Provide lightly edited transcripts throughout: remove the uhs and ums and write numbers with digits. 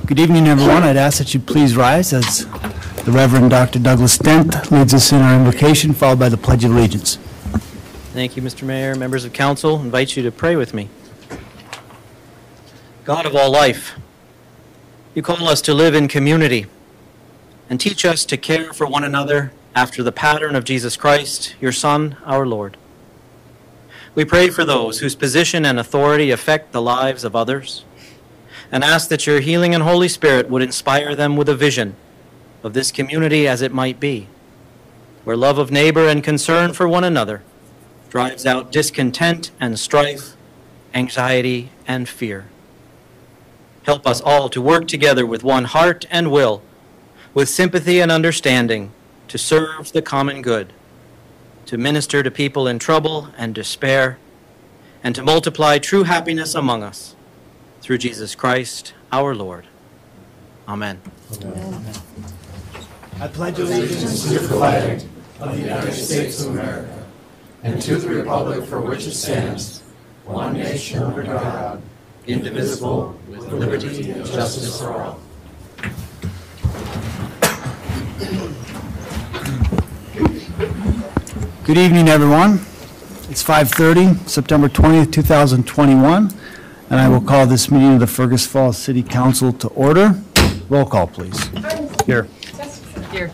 Good evening, everyone. I'd ask that you please rise as the Reverend Dr. Douglas Dent leads us in our invocation, followed by the Pledge of Allegiance. Thank you, Mr. Mayor. Members of Council, I invite you to pray with me. God of all life, you call us to live in community and teach us to care for one another after the pattern of Jesus Christ, your Son, our Lord. We pray for those whose position and authority affect the lives of others, and ask that your healing and Holy Spirit would inspire them with a vision of this community as it might be, where love of neighbor and concern for one another drives out discontent and strife, anxiety and fear. Help us all to work together with one heart and will, with sympathy and understanding, to serve the common good, to minister to people in trouble and despair, and to multiply true happiness among us. Through Jesus Christ, our Lord. Amen. Amen. I pledge allegiance to the flag of the United States of America and to the republic for which it stands, one nation under God, indivisible, with liberty and justice for all. Good evening, everyone. It's 5:30, September 20th, 2021. And I will call this meeting of the Fergus Falls City Council to order. Roll call, please. Here. Here.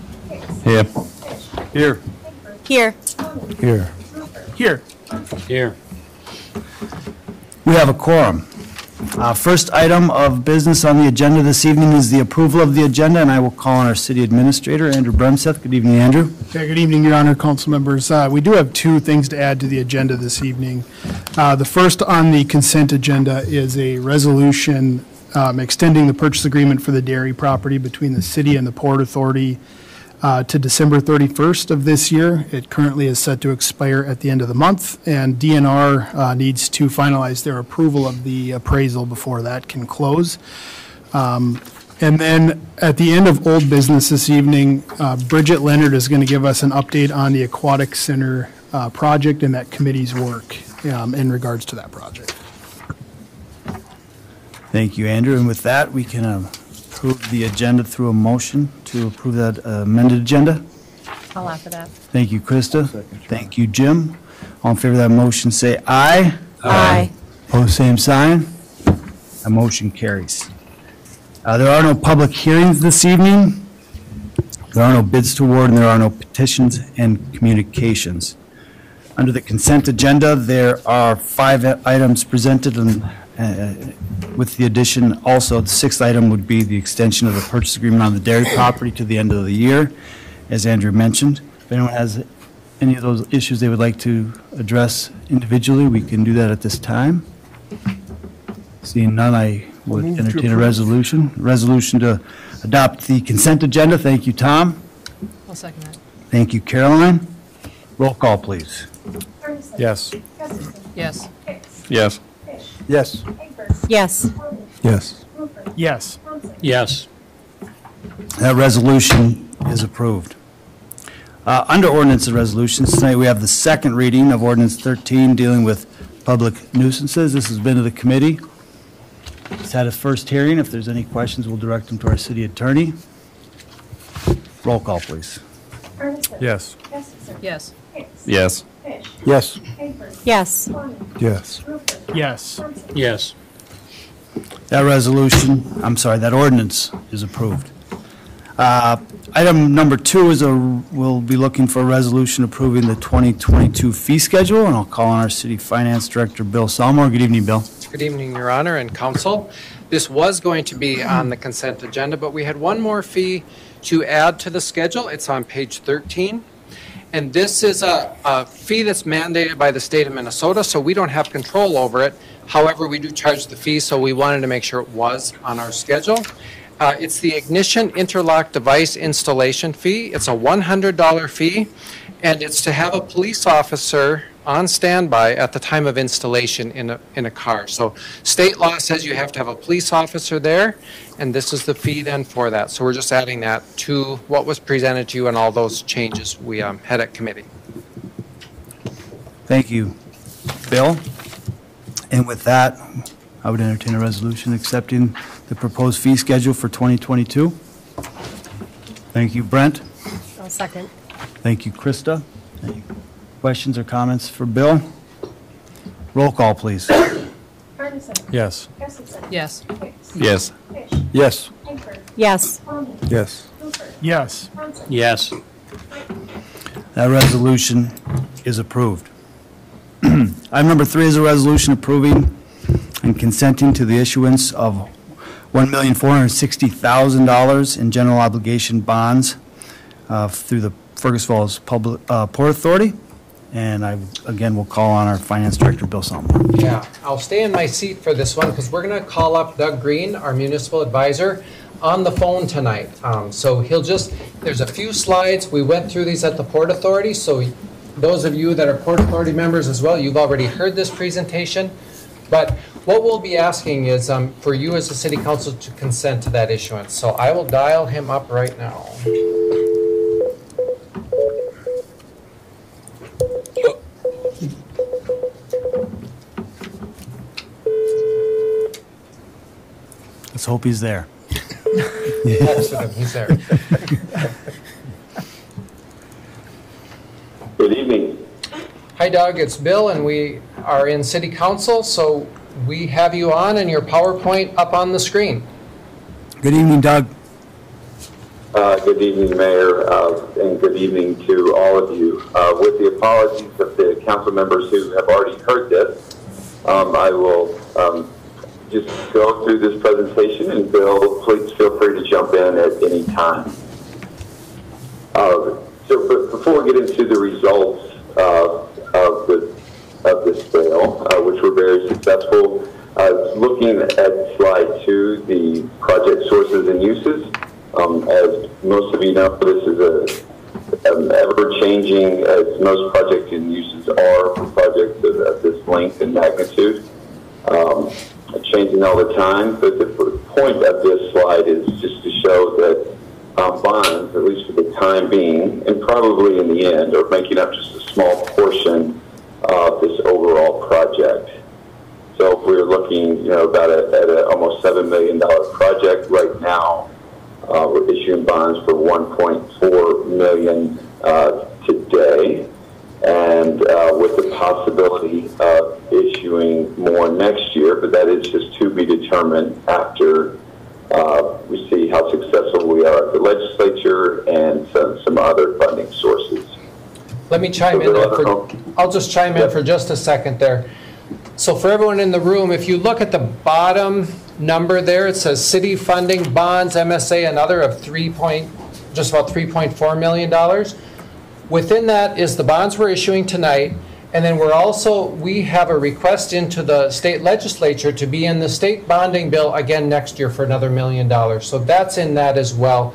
Here. Here. Here. Here. Here. Here. We have a quorum. First item of business on the agenda this evening is the approval of the agenda, and I will call on our city administrator, Andrew Bremseth. Good evening, Andrew. Yeah, good evening, Your Honor, council members. We do have two things to add to the agenda this evening. The first on the consent agenda is a resolution extending the purchase agreement for the dairy property between the city and the Port Authority to December 31st of this year. It currently is set to expire at the end of the month, and DNR needs to finalize their approval of the appraisal before that can close. And then at the end of old business this evening, Bridget Leonard is going to give us an update on the Aquatic Center project and that committee's work in regards to that project. Thank you, Andrew. And with that, we can approve the agenda through a motion to approve that amended agenda. I'll offer that. Thank you, Krista. Thank you, Jim. All in favor of that motion, say aye. Aye. Opposed, same sign. That motion carries. There are no public hearings this evening. There are no bids to award, and there are no petitions and communications. Under the consent agenda, there are 5 items presented, and with the addition also, the 6th item would be the extension of the purchase agreement on the dairy property to the end of the year, as Andrew mentioned. If anyone has any of those issues they would like to address individually, we can do that at this time. Seeing none, I would entertain a resolution. Resolution to adopt the consent agenda. Thank you, Tom. I'll second that. Thank you, Caroline. Roll call, please. Yes. Yes. Yes. Yes. Yes. Yes. Yes. Yes. That resolution is approved. Under ordinance and resolutions, tonight we have the second reading of Ordinance 13 dealing with public nuisances. This has been to the committee. It's had a first hearing. If there's any questions, we'll direct them to our city attorney. Roll call, please. Yes. Yes. Yes. Yes. Yes. Yes. Yes. Yes. That ordinance is approved. Item number 2 is we'll be looking for a resolution approving the 2022 fee schedule, and I'll call on our city finance director, Bill Salmore. Good evening, Bill. Good evening, Your Honor and Council. This was going to be on the consent agenda, but we had one more fee to add to the schedule. It's on page 13. And this is a fee that's mandated by the state of Minnesota, so we don't have control over it. However, we do charge the fee, so we wanted to make sure it was on our schedule. It's the Ignition Interlock Device Installation Fee. It's a $100 fee, and it's to have a police officer on standby at the time of installation in a car. So state law says you have to have a police officer there, and this is the fee then for that. So we're just adding that to what was presented to you and all those changes we had at committee. Thank you, Bill. And with that, I would entertain a resolution accepting the proposed fee schedule for 2022. Thank you, Brent. I'll second. Thank you, Krista. Any questions or comments for Bill? Roll call, please. Ferguson. Yes. Gustafson. Yes. Hicks. Yes. Fish. Yes. Hanford. Yes. Tallman. Yes. Hooper. Yes. Johnson. Yes. That resolution is approved. Item number 3 is a resolution approving and consenting to the issuance of $1,460,000 in general obligation bonds through the Fergus Falls Port Authority. And I, again, will call on our Finance Director, Bill Salmon. Yeah, I'll stay in my seat for this one because we're going to call up Doug Green, our municipal advisor, on the phone tonight. So he'll just, there's a few slides. We went through these at the Port Authority. So those of you that are Port Authority members as well, you've already heard this presentation. But what we'll be asking is for you as a city council to consent to that issuance. So I will dial him up right now. Let's hope he's there. Texted him, he's there. Good evening. Hi Doug, it's Bill and we are in city council. So we have you on and your PowerPoint up on the screen. Good evening, Doug. Good evening, Mayor, and good evening to all of you. With the apologies of the council members who have already heard this, I will just go through this presentation, and Bill, please feel free to jump in at any time. So before we get into the results of this sale, which were very successful, looking at slide 2, the project sources and uses. As most of you know, this is an ever-changing, as most projects and uses are for projects of this length and magnitude, changing all the time. But the point of this slide is just to show that bonds, at least for the time being, and probably in the end, are making up just a small portion of this overall project. So if we're looking, about at a almost $7 million project right now, we're issuing bonds for $1.4 million today, and with the possibility of issuing more next year, but that is just to be determined after we see how successful we are at the legislature and some other funding sources. Let me chime in there I'll just chime in for just a second there. So for everyone in the room, if you look at the bottom number there, it says city funding, bonds, MSA, and other of just about $3.4 million. Within that is the bonds we're issuing tonight, and then we have a request into the state legislature to be in the state bonding bill again next year for another $1 million. So that's in that as well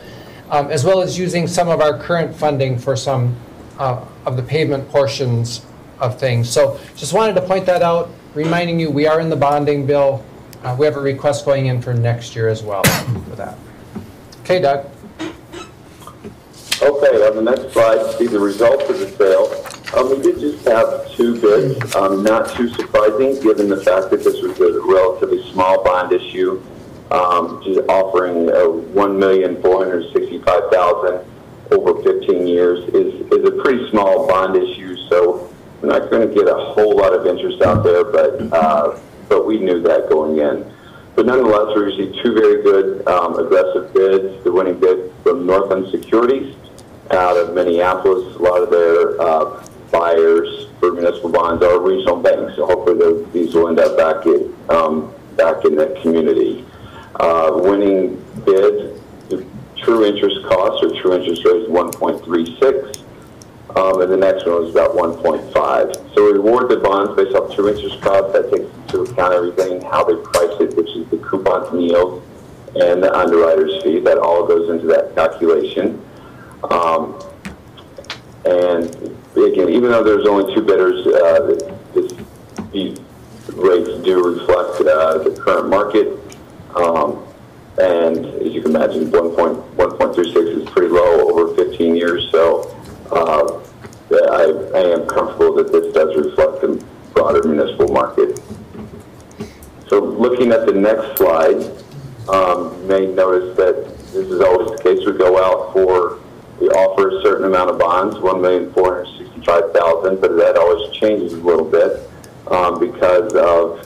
as using some of our current funding for some of the pavement portions of things. So just wanted to point that out, reminding you we are in the bonding bill. We have a request going in for next year as well for that. Okay, Doug. Okay, on the next slide, see the results of the sale. We did just have 2 bids, not too surprising given the fact that this was a relatively small bond issue, just offering $1,465,000 over 15 years is a pretty small bond issue, so we're not going to get a whole lot of interest out there, but we knew that going in. But nonetheless, we received 2 very good aggressive bids. The winning bid from Northland Securities out of Minneapolis. A lot of their buyers for municipal bonds are regional banks, so hopefully these will end up back in that community. Winning bid, the true interest cost or true interest rate is 1.36. And the next one was about 1.5. So we reward the bonds based off true interest cost. That takes into account everything, how they price it, which is the coupons and yields, and the underwriter's fee. That all goes into that calculation. And again, even though there's only 2 bidders, these rates do reflect the current market. And as you can imagine, 1.36 is pretty low over 15 years. So I am comfortable that this does reflect the broader municipal market. So looking at the next slide, You may notice that this is always the case. We go out we offer a certain amount of bonds, $1,465,000, but that always changes a little bit because of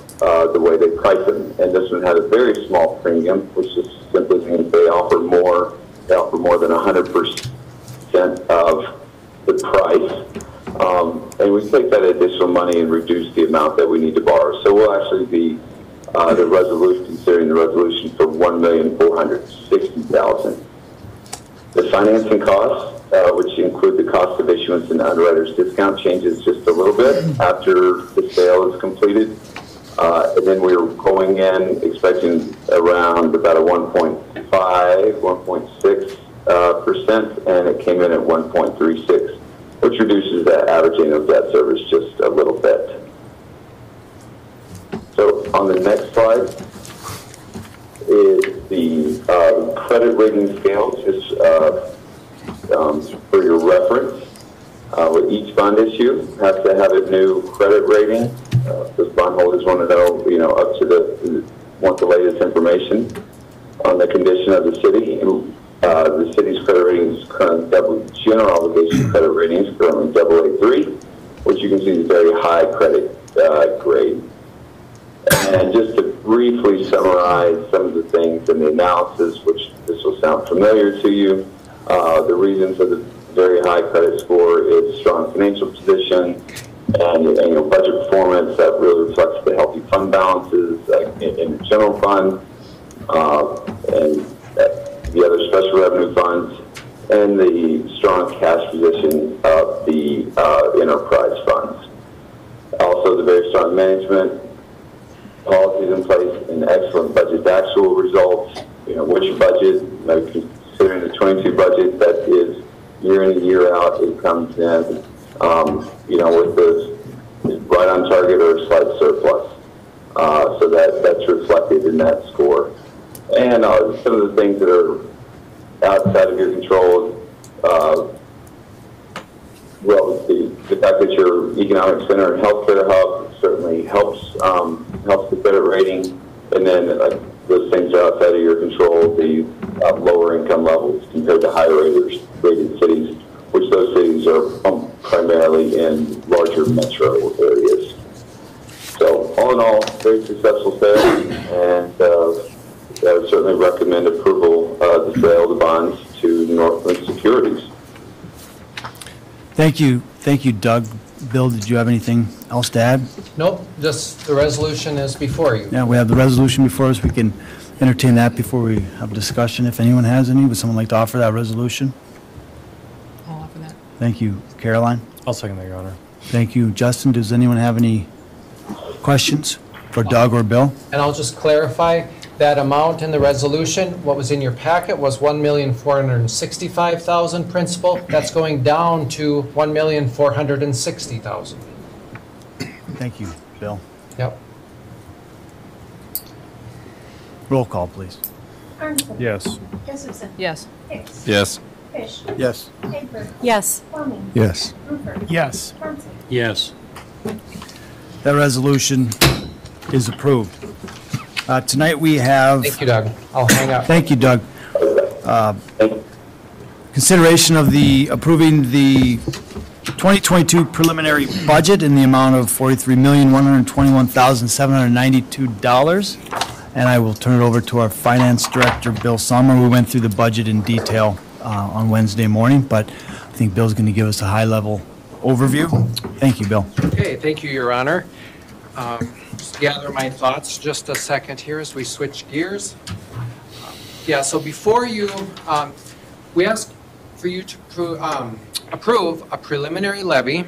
the way they price them. And this one had a very small premium, which just simply means they offer more than 100% of the price. And we take that additional money and reduce the amount that we need to borrow. So we'll actually be considering the resolution for $1,460,000. The financing costs, which include the cost of issuance and underwriter's discount, changes just a little bit after the sale is completed. And then we were going in expecting around about a 1.6%, and it came in at 1.36, which reduces that average annual debt service just a little bit. So on the next slide is the credit rating scale, just for your reference. With each bond issue has to have a new credit rating. Those bondholders want to know, want the latest information on the condition of the city. The city's credit rating is currently general obligation credit rating is currently AA3, which you can see is a very high credit grade. And just to briefly summarize some of the things in the analysis, which this will sound familiar to you, the reasons for the very high credit score is strong financial position and annual budget performance that really reflects the healthy fund balances in the general fund and the other special revenue funds, and the strong cash position of the enterprise funds. Also, the very strong management policies in place and excellent budget to actual results. Which budget, considering the 22 budget that is year in and year out, it comes in, with this right on target or a slight surplus. So that's reflected in that score. And some of the things that are outside of your control, the fact that your economic center and healthcare hub certainly helps the credit rating. And then those things are outside of your control, the lower income levels compared to higher rated cities, which those cities are primarily in larger metro areas. So all in all, very successful sale, and I would certainly recommend approval of the sale of the bonds to Northland Securities. Thank you, Doug. Bill, did you have anything else to add? Nope, just the resolution is before you. Yeah, we have the resolution before us. We can entertain that before we have discussion. If anyone has any, would someone like to offer that resolution? I'll offer that. Thank you, Caroline. I'll second that, Your Honor. Thank you, Justin. Does anyone have any questions for Doug or Bill? And I'll just clarify, that amount in the resolution, what was in your packet was $1,465,000 principal. That's going down to $1,460,000. Thank you, Bill. Yep. Roll call, please. Armstrong. Yes. Josephson. Yes. Hicks. Yes. Fish. Yes. Hager. Yes. Fleming. Yes. Rupert. Yes. Thompson. Yes. That resolution is approved. Tonight we have... Thank you, Doug. I'll hang up. Thank you, Doug. Consideration of approving the 2022 preliminary budget in the amount of $43,121,792. And I will turn it over to our Finance Director, Bill Sommer. We went through the budget in detail on Wednesday morning, but I think Bill's going to give us a high-level overview. Thank you, Bill. Okay, thank you, Your Honor. Just gather my thoughts just a second here as we switch gears. So before you, we ask for you to approve a preliminary levy.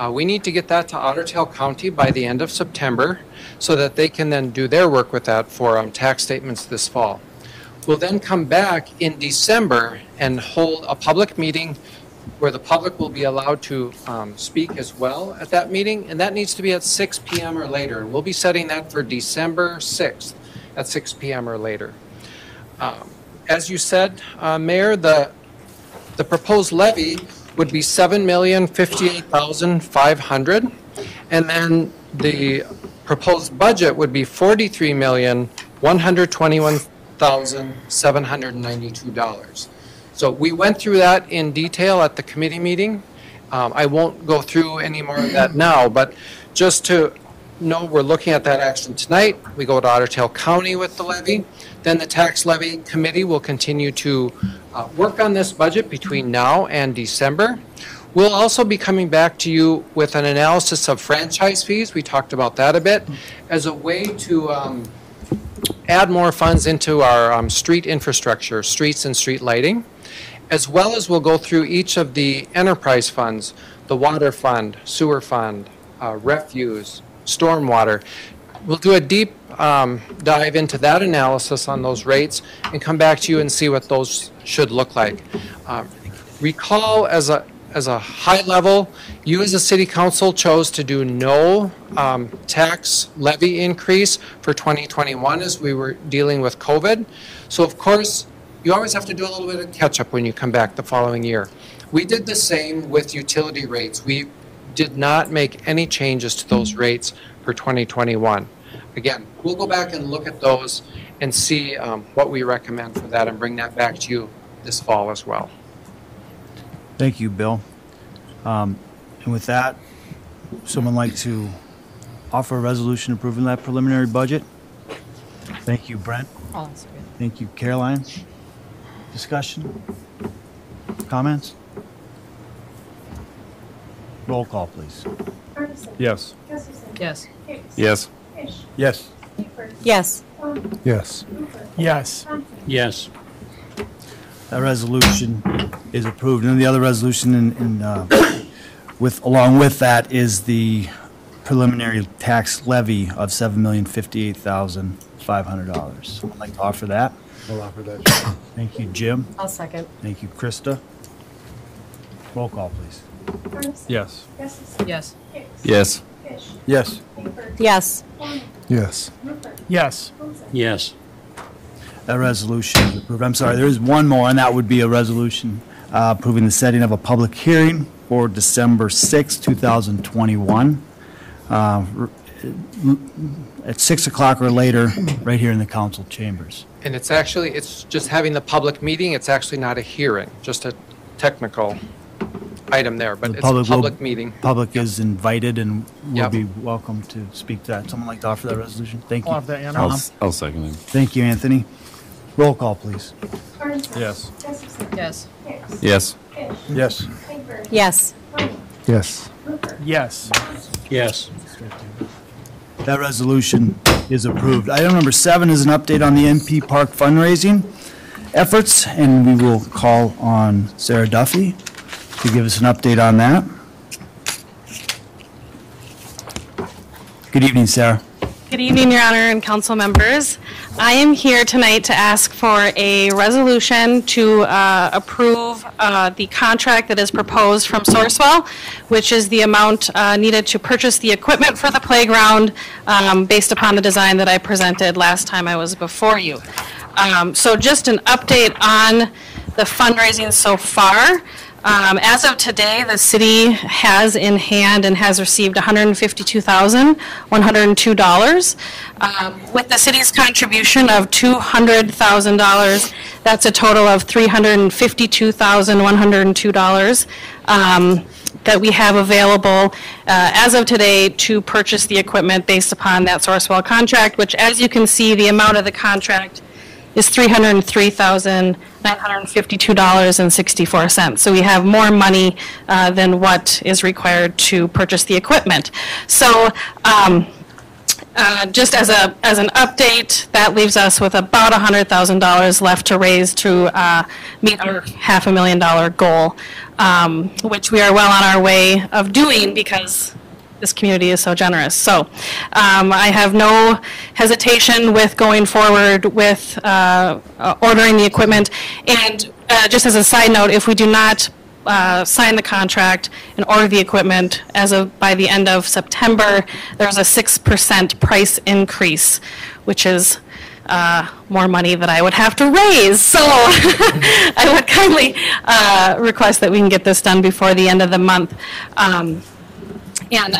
We need to get that to Otter Tail County by the end of September so that they can then do their work with that for tax statements this fall. We'll then come back in December and hold a public meeting where the public will be allowed to speak as well at that meeting, and that needs to be at 6 p.m. or later. We'll be setting that for December 6th at 6 p.m. or later. As you said, Mayor, the proposed levy would be $7,058,500, and then the proposed budget would be $43,121,792. $1,792. So we went through that in detail at the committee meeting. I won't go through any more of that now, but just to know we're looking at that action tonight. We go to Otter Tail County with the levy. Then the tax levy committee will continue to work on this budget between now and December. We'll also be coming back to you with an analysis of franchise fees. We talked about that a bit as a way to add more funds into our street infrastructure, streets and street lighting, as well as we'll go through each of the enterprise funds, the water fund, sewer fund, refuse, stormwater. We'll do a deep dive into that analysis on those rates and come back to you and see what those should look like. Recall as a high level, you as a city council chose to do no tax levy increase for 2021 as we were dealing with COVID. So of course, you always have to do a little bit of catch up when you come back the following year. We did the same with utility rates. We did not make any changes to those rates for 2021. Again, we'll go back and look at those and see what we recommend for that and bring that back to you this fall as well. Thank you, Bill. And with that, someone like to offer a resolution approving that preliminary budget? Thank you, Brent. Oh, that's good. Thank you, Caroline. Discussion? Comments? Roll call, please. Yes. Yes. Yes. Yes. Yes. Yes. Yes. Yes. That resolution is approved. And the other resolution along with that is the preliminary tax levy of $7,058,500. I'd like to offer that. I'll offer that. Thank you, Jim. I'll second. Thank you, Krista. Roll call, please. Yes. Yes. Yes. Yes. Yes. Yes. Yes. Yes. That resolution is approved. I'm sorry, there is one more, and that would be a resolution approving the setting of a public hearing for December 6, 2021, at 6 o'clock or later, right here in the council chambers. And it's just having the public meeting. It's actually not a hearing, just a technical item there, but it's a public meeting. Public is invited and will Yep. be welcome to speak to that. Someone like to offer that resolution? Thank you. I'll have that, Anna. I'll second it. Thank you, Anthony. Roll call, please. Yes. Yes. Yes. Yes. Yes. Yes. Yes. Yes. That resolution is approved. Item number 7 is an update on the MP Park fundraising efforts, and we will call on Sarah Duffy to give us an update on that. Good evening, Sarah. Good evening, Your Honor and council members. I am here tonight to ask for a resolution to approve the contract that is proposed from Sourcewell, which is the amount needed to purchase the equipment for the playground based upon the design that I presented last time I was before you. So just an update on the fundraising so far. As of today, the city has in hand and has received $152,102. With the city's contribution of $200,000, that's a total of $352,102 that we have available as of today to purchase the equipment based upon that Sourcewell contract, which, as you can see, the amount of the contract is $303,952.64. So we have more money than what is required to purchase the equipment. So just as an update, that leaves us with about $100,000 left to raise to meet our $500,000 goal, which we are well on our way of doing because this community is so generous. So I have no hesitation with going forward with ordering the equipment. And just as a side note, if we do not sign the contract and order the equipment by the end of September, there's a 6% price increase, which is more money that I would have to raise. So I would kindly request that we can get this done before the end of the month. And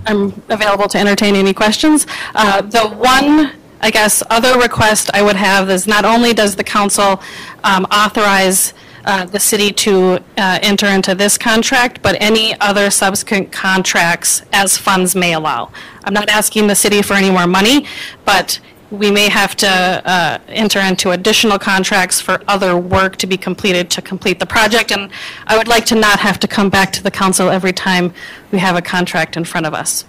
I'm available to entertain any questions. The one I guess, other request I would have is not only does the council authorize the city to enter into this contract, but any other subsequent contracts as funds may allow. I'm not asking the city for any more money, but we may have to enter into additional contracts for other work to be completed to complete the project, and I would like to not have to come back to the council every time we have a contract in front of us.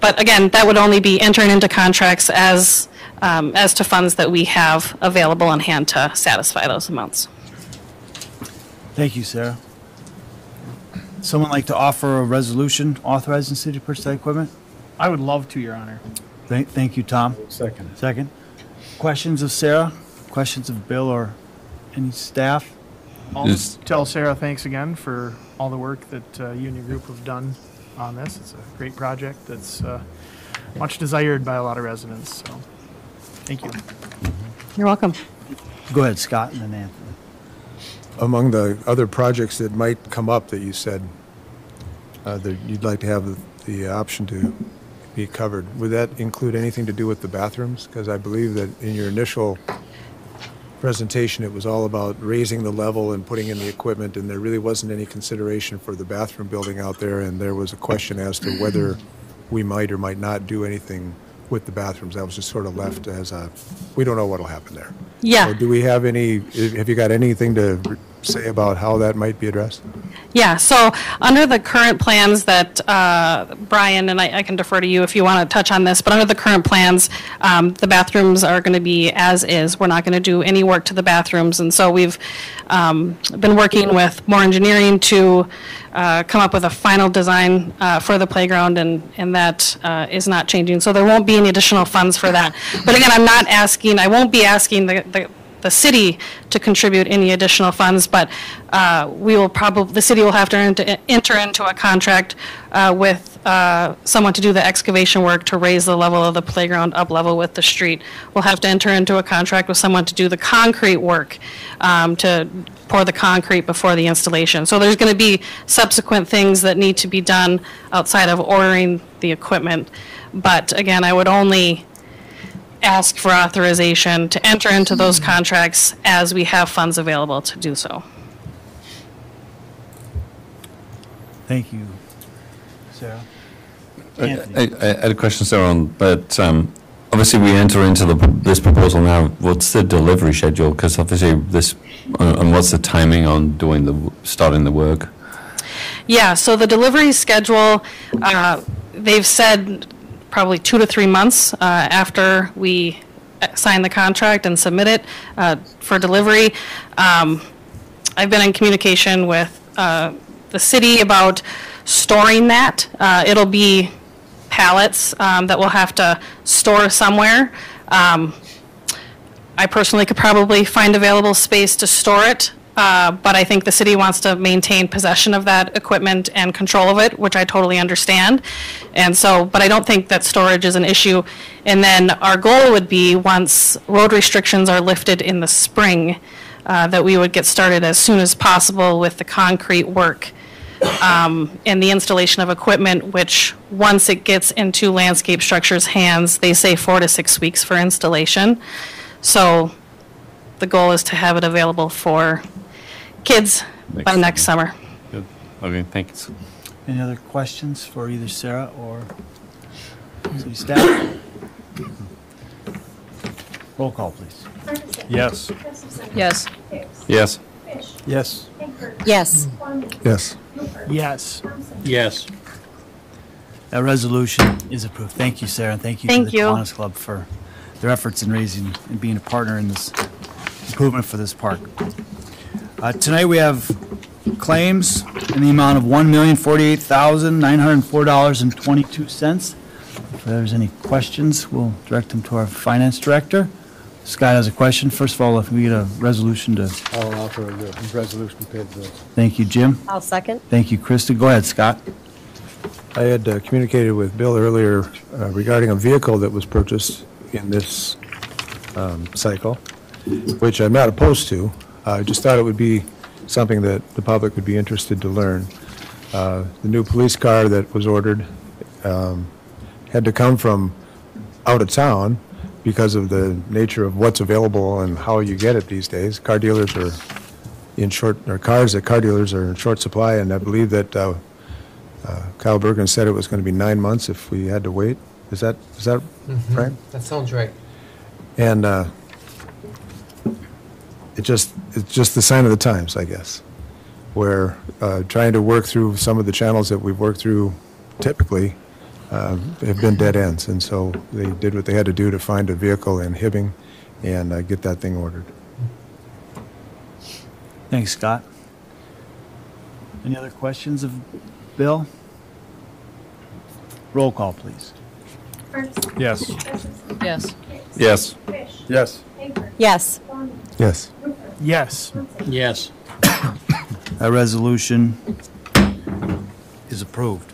But again, that would only be entering into contracts as to funds that we have available on hand to satisfy those amounts. Thank you, Sarah. Someone like to offer a resolution authorizing the city to purchase that equipment? I would love to, Your Honor. Thank you, Tom. Second. Second. Questions of Sarah? Questions of Bill or any staff? I'll just tell Sarah thanks again for all the work that you and your group have done on this. It's a great project that's much desired by a lot of residents, so thank you. You're welcome. Go ahead, Scott, and then Anthony. Among the other projects that might come up that you said that you'd like to have the option to be covered, would that include anything to do with the bathrooms? Because I believe that in your initial presentation, it was all about raising the level and putting in the equipment, and there really wasn't any consideration for the bathroom building out there, and there was a question as to whether we might or might not do anything with the bathrooms. That was just sort of left as a, we don't know what'll happen there. Yeah. So do we have have you got anything to say about how that might be addressed? Yeah, so under the current plans that Brian, and I can defer to you if you want to touch on this, but under the current plans, the bathrooms are going to be as is. We're not going to do any work to the bathrooms, and so we've been working with more engineering to come up with a final design for the playground, and that is not changing. So there won't be any additional funds for that. But again, I won't be asking the city to contribute any additional funds, but the city will have to enter into a contract with someone to do the excavation work to raise the level of the playground up level with the street. We'll have to enter into a contract with someone to do the concrete work, to pour the concrete before the installation. So there's going to be subsequent things that need to be done outside of ordering the equipment. But again, I would only ask for authorization to enter into those contracts as we have funds available to do so. Thank you, Sarah. I had a question, Sarah, but obviously we enter into this proposal now. What's the delivery schedule? Because obviously and what's the timing on starting the work? Yeah, so the delivery schedule, they've said probably 2 to 3 months after we sign the contract and submit it for delivery. I've been in communication with the city about storing that. It'll be pallets that we'll have to store somewhere. I personally could probably find available space to store it, but I think the city wants to maintain possession of that equipment and control of it, which I totally understand. And so, but I don't think that storage is an issue. And then our goal would be, once road restrictions are lifted in the spring, that we would get started as soon as possible with the concrete work and the installation of equipment, which once it gets into landscape structures' hands, they say 4 to 6 weeks for installation. So the goal is to have it available for kids by next summer. Good. Okay, thanks. Any other questions for either Sarah or city staff? Roll call, please. Yes. Yes. Yes. Yes. Yes. Yes. Yes. Yes. That resolution is approved. Thank you, Sarah, and thank you to the Kiwanis Club for their efforts in raising and being a partner in this improvement for this park. Tonight we have claims in the amount of $1,048,904.22. If there's any questions, we'll direct them to our finance director. Scott has a question. First of all, if we get a resolution to... I'll offer the resolution to pay the bills. Thank you, Jim. I'll second. Thank you, Krista. Go ahead, Scott. I had communicated with Bill earlier regarding a vehicle that was purchased in this cycle, which I'm not opposed to. I just thought it would be something that the public would be interested to learn. The new police car that was ordered had to come from out of town because of the nature of what's available and how you get it these days. Car dealers are in short, or cars at car dealers are in short supply, and I believe that Kyle Bergen said it was going to be 9 months if we had to wait. Is that right? That sounds right. And it's just the sign of the times, I guess, where trying to work through some of the channels that we've worked through typically have been dead ends. And so they did what they had to do to find a vehicle in Hibbing and get that thing ordered. Thanks, Scott. Any other questions of Bill? Roll call, please. Fergus. Yes. Yes. Yes. Yes. Yes. Yes. Yes. Yes. That resolution is approved.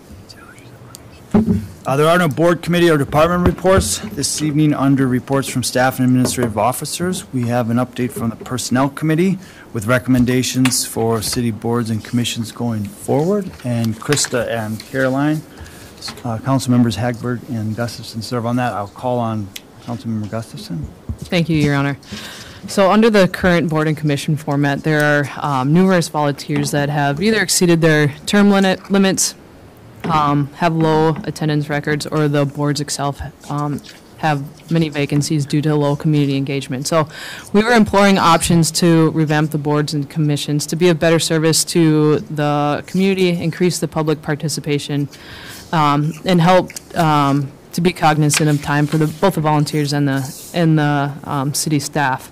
There are no board, committee, or department reports this evening. Under reports from staff and administrative officers, we have an update from the Personnel Committee with recommendations for city boards and commissions going forward. And Krista and Caroline, council members Hagberg and Gustafson serve on that. I'll call on Councilmember Gustafson. Thank you, Your Honor. So under the current board and commission format, there are numerous volunteers that have either exceeded their term limits, have low attendance records, or the boards itself have many vacancies due to low community engagement. So we were exploring options to revamp the boards and commissions to be of better service to the community, increase the public participation, and help to be cognizant of time for both the volunteers and the city staff.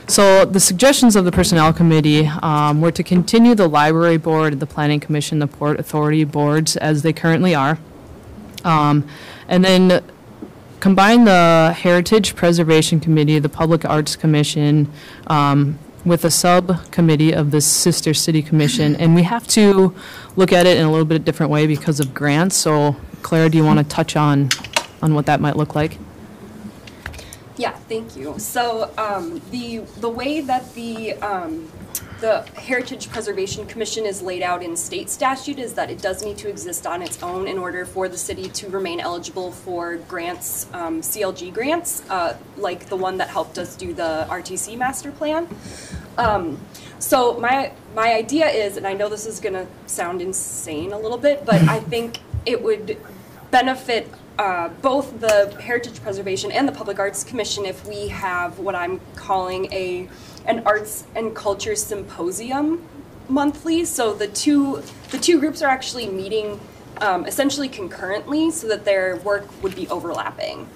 So the suggestions of the Personnel Committee were to continue the Library Board, the Planning Commission, the Port Authority boards as they currently are, and then combine the Heritage Preservation Committee, the Public Arts Commission, with a subcommittee of the Sister City Commission. And we have to look at it in a little bit different way because of grants. So Clara, do you want to touch on what that might look like? Yeah, thank you. So the way that the Heritage Preservation Commission is laid out in state statute is that it does need to exist on its own in order for the city to remain eligible for grants, CLG grants, like the one that helped us do the RTC master plan. So my idea is, and I know this is going to sound insane a little bit, but I think it would benefit both the Heritage Preservation and the Public Arts Commission if we have what I'm calling an arts and culture symposium monthly. So the two groups are actually meeting essentially concurrently so that their work would be overlapping.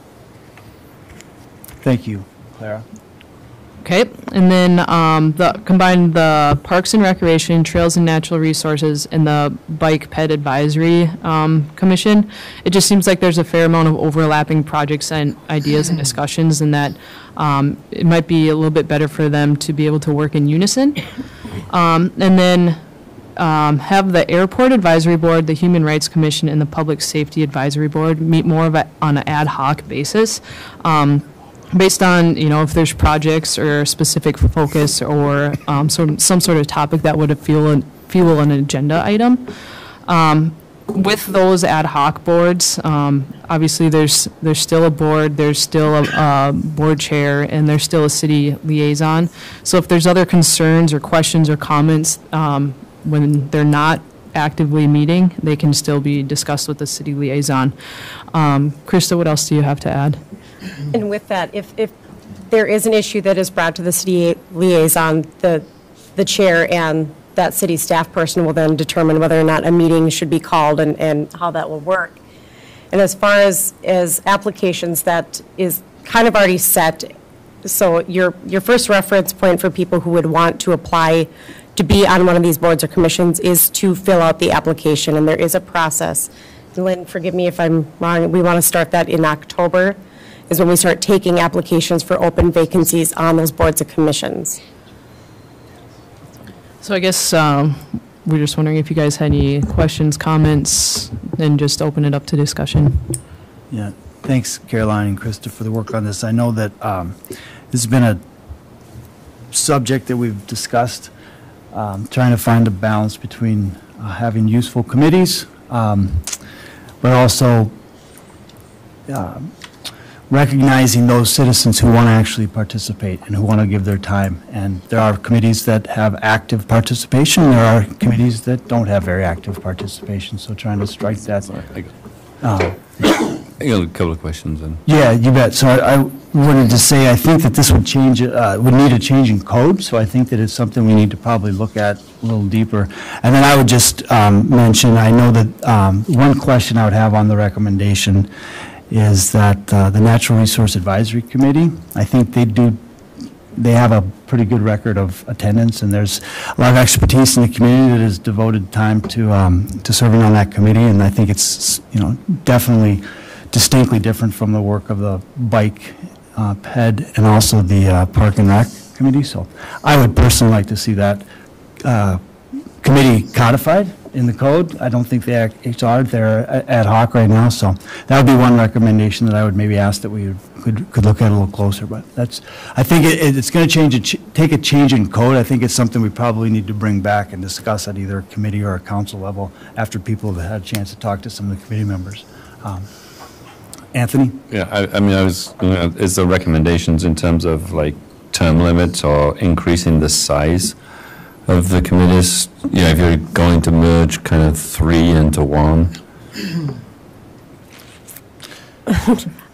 Thank you, Clara. Okay, and then combine the Parks and Recreation, Trails and Natural Resources, and the Bike Ped Advisory Commission. It just seems like there's a fair amount of overlapping projects and ideas and discussions, and that it might be a little bit better for them to be able to work in unison. And then have the Airport Advisory Board, the Human Rights Commission, and the Public Safety Advisory Board meet more on an ad hoc basis. Based on, if there's projects or specific focus or some sort of topic that would fuel an agenda item. With those ad hoc boards, obviously there's still a board, there's still a board chair, and there's still a city liaison. So if there's other concerns or questions or comments when they're not actively meeting, they can still be discussed with the city liaison. Krista, what else do you have to add? And with that, if there is an issue that is brought to the city liaison, the chair and that city staff person will then determine whether or not a meeting should be called and how that will work. And as far as applications, that is kind of already set. So your first reference point for people who would want to apply to be on one of these boards or commissions is to fill out the application, and there is a process. And Lynn, forgive me if I'm wrong, we want to start that in October, is when we start taking applications for open vacancies on those boards and commissions. So I guess we're just wondering if you guys had any questions, comments, and just open it up to discussion. Yeah, thanks, Caroline and Krista, for the work on this. I know that this has been a subject that we've discussed, trying to find a balance between having useful committees, but also recognizing those citizens who want to actually participate and who want to give their time. And there are committees that have active participation, there are committees that don't have very active participation, so trying to strike that. I got a couple of questions then. Yeah, you bet. So I wanted to say, I think that this would change, would need a change in code, so I think that it's something we need to probably look at a little deeper. And then I would just mention, I know that one question I would have on the recommendation is that the Natural Resource Advisory Committee, I think they have a pretty good record of attendance, and there's a lot of expertise in the community that has devoted time to serving on that committee, and I think it's, definitely distinctly different from the work of the Bike PED and also the Park and Rec Committee. So I would personally like to see that committee codified in the code. I don't think they are. They're ad hoc right now, so that would be one recommendation that I would maybe ask that we could look at a little closer. But I think it's going to take a change in code. I think it's something we probably need to bring back and discuss at either a committee or a council level after people have had a chance to talk to some of the committee members. Anthony? Yeah, is there recommendations in terms of like term limits or increasing the size of the committees? If you're going to merge kind of 3 into 1?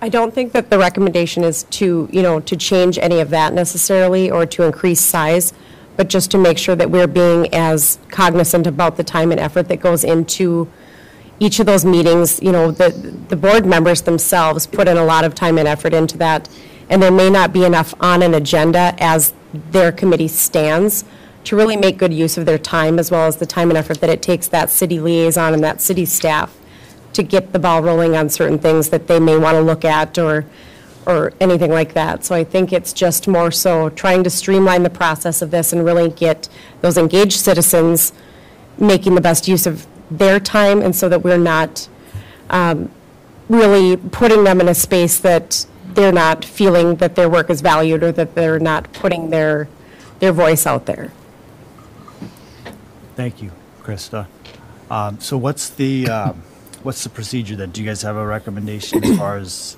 I don't think that the recommendation is to, to change any of that necessarily or to increase size, but just to make sure that we're being as cognizant about the time and effort that goes into each of those meetings. The board members themselves put in a lot of time and effort into that, and there may not be enough on an agenda as their committee stands to really make good use of their time, as well as the time and effort that it takes that city liaison and that city staff to get the ball rolling on certain things that they may want to look at or anything like that. So I think it's just more so trying to streamline the process of this and really get those engaged citizens making the best use of their time, and so that we're not really putting them in a space that they're not feeling that their work is valued or that they're not putting their voice out there. Thank you, Krista. So what's the procedure then? Do you guys have a recommendation as far as?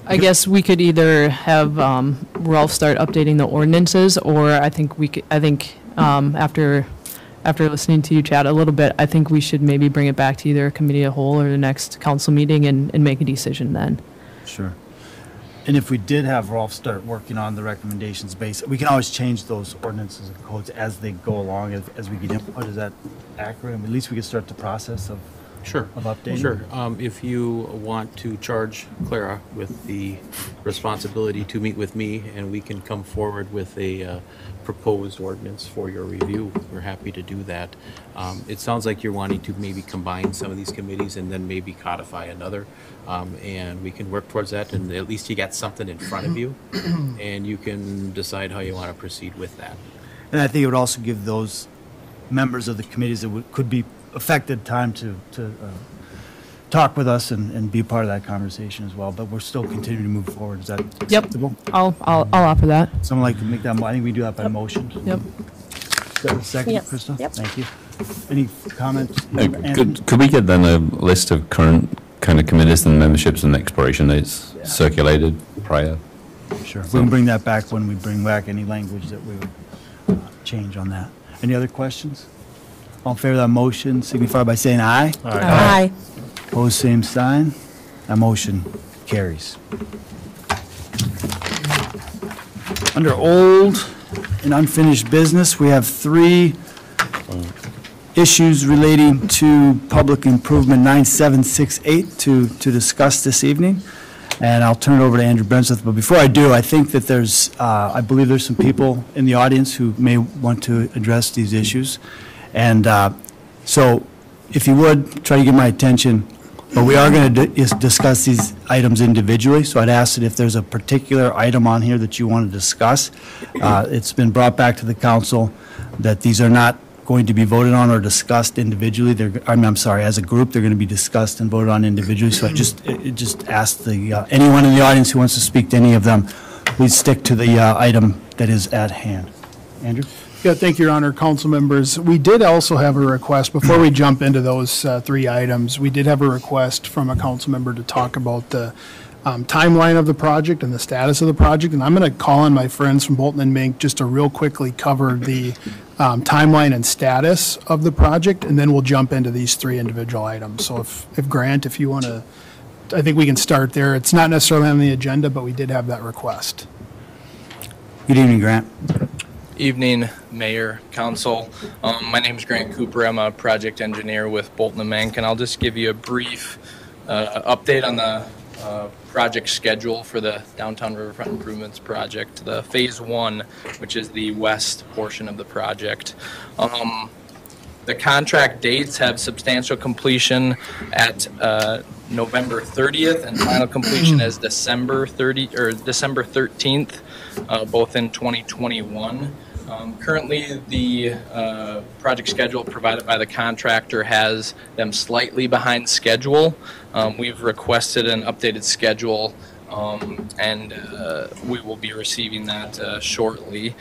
I guess we could either have Ralph start updating the ordinances, or I think after listening to you chat a little bit, I think we should maybe bring it back to either a committee of whole or the next council meeting and make a decision then. Sure. And if we did have Rolf start working on the recommendations base, we can always change those ordinances and codes as they go along, as we get input. Is that accurate? I mean, at least we can start the process of updating. Sure. If you want to charge Clara with the responsibility to meet with me, and we can come forward with a proposed ordinance for your review, we're happy to do that. It sounds like you're wanting to maybe combine some of these committees and then maybe codify another, and we can work towards that, and at least you got something in front of you, and you can decide how you want to proceed with that. And I think it would also give those members of the committees that could be affected time to talk with us and be part of that conversation as well. But we're still continuing to move forward. Is that acceptable? I'll offer that. Someone like to make that? I think we do that by motion. Yep. Second, yes. Krista? Yep. Thank you. Any comments? Could we get then a list of current kind of committees and memberships and expiration dates circulated prior? Sure. We can bring that back when we bring back any language that we would change on that. Any other questions? All in favor of that motion, signify by saying aye. Aye. Opposed, same sign. That motion carries. Under old and unfinished business, we have 3 issues relating to public improvement 9768 to discuss this evening. And I'll turn it over to Andrew Brenseth. But before I do, I think that I believe there's some people in the audience who may want to address these issues. And so if you would, try to get my attention. But we are going to discuss these items individually. So I'd ask that if there's a particular item on here that you want to discuss, it's been brought back to the council that these are not going to be voted on or discussed individually. I'm sorry, as a group, they're going to be discussed and voted on individually. So I just ask anyone in the audience who wants to speak to any of them, please stick to the item that is at hand. Andrew? Yeah, thank you, Your Honor, council members. We did also have a request, before we jump into those three items, we did have a request from a council member to talk about the timeline of the project and the status of the project. And I'm going to call on my friends from Bolton and Mink just to real quickly cover the timeline and status of the project, and then we'll jump into these three individual items. So if Grant, if you want to, I think we can start there. It's not necessarily on the agenda, but we did have that request. Good evening, Grant. Evening, Mayor, Council. My name is Grant Cooper. I'm a project engineer with Bolton and Mink, and I'll just give you a brief update on the project schedule for the Downtown Riverfront Improvements Project, the Phase 1, which is the west portion of the project. The contract dates have substantial completion at November 30th, and final completion is December 13th, both in 2021. Currently, the project schedule provided by the contractor has them slightly behind schedule. We've requested an updated schedule, and we will be receiving that shortly.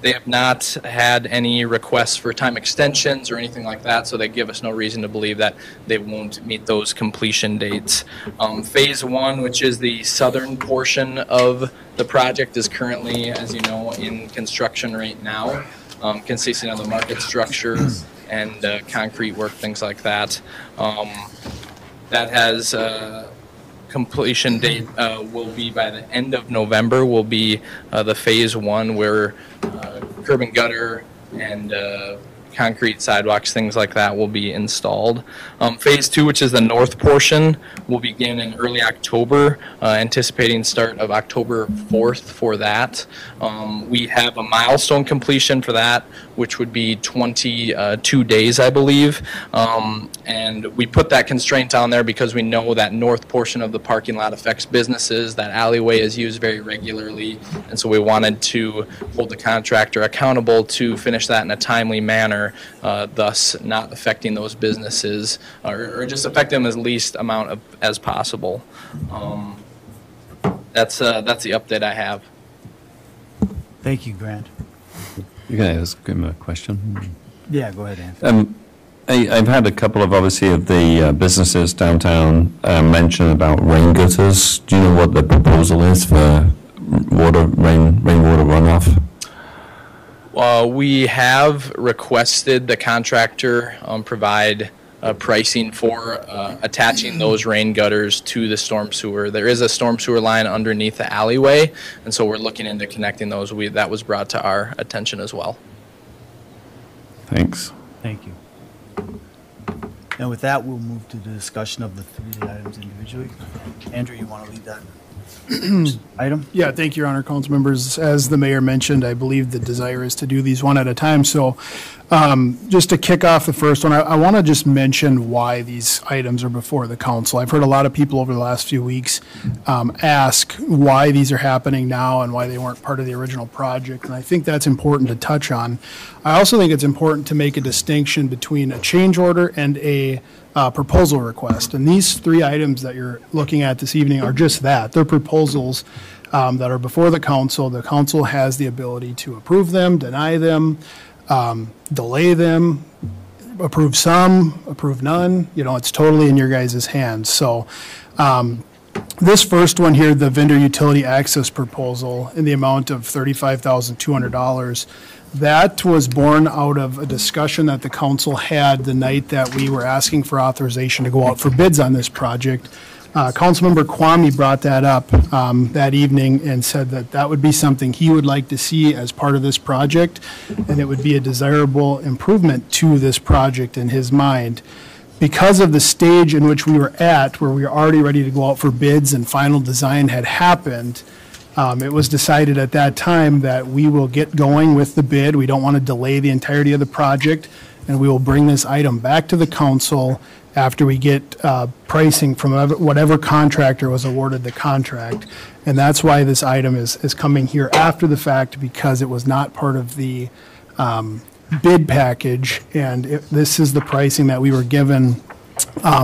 They have not had any requests for time extensions or anything like that, so they give us no reason to believe that they won't meet those completion dates. Phase 1, which is the southern portion of the project, is currently, as you know, in construction right now, consisting of the market structure and concrete work, things like that. That has completion date will be by the end of November, will be the Phase 1 where curb and gutter and concrete sidewalks, things like that, will be installed. Phase 2, which is the north portion, will begin in early October, anticipating start of October 4th for that. We have a milestone completion for that, which would be 22 days, I believe. And we put that constraint on there because we know that north portion of the parking lot affects businesses. That alleyway is used very regularly, and so we wanted to hold the contractor accountable to finish that in a timely manner, thus not affecting those businesses, or just affect them as least amount as possible. That's the update I have. Thank you, Grant. You can ask him a question. Yeah, go ahead, Anthony. I've had a couple of, obviously, of the businesses downtown mention about rain gutters. Do you know what the proposal is for rainwater runoff? We have requested the contractor provide pricing for attaching those rain gutters to the storm sewer. There is a storm sewer line underneath the alleyway, and so we're looking into connecting those. That was brought to our attention as well. Thanks. Thank you. And with that, we'll move to the discussion of the three items individually. Andrew, you want to lead that item? Yeah, thank you, Your Honor, council members. As the mayor mentioned, I believe the desire is to do these one at a time. So just to kick off the first one, I want to just mention why these items are before the council. I've heard a lot of people over the last few weeks ask why these are happening now and why they weren't part of the original project, and I think that's important to touch on. I also think it's important to make a distinction between a change order and a proposal request. And these three items that you're looking at this evening are just that. They're proposals that are before the council. The council has the ability to approve them, deny them, delay them, approve some, approve none. You know, it's totally in your guys' hands. So this first one here, the vendor utility access proposal in the amount of $35,200, that was born out of a discussion that the council had the night that we were asking for authorization to go out for bids on this project. Councilmember Kwame brought that up that evening and said that that would be something he would like to see as part of this project, and it would be a desirable improvement to this project in his mind. Because of the stage in which we were at, where we were already ready to go out for bids and final design had happened, it was decided at that time that we will get going with the bid. We don't want to delay the entirety of the project, and we will bring this item back to the council after we get pricing from whatever contractor was awarded the contract. And that's why this item is coming here after the fact, because it was not part of the bid package, and this is the pricing that we were given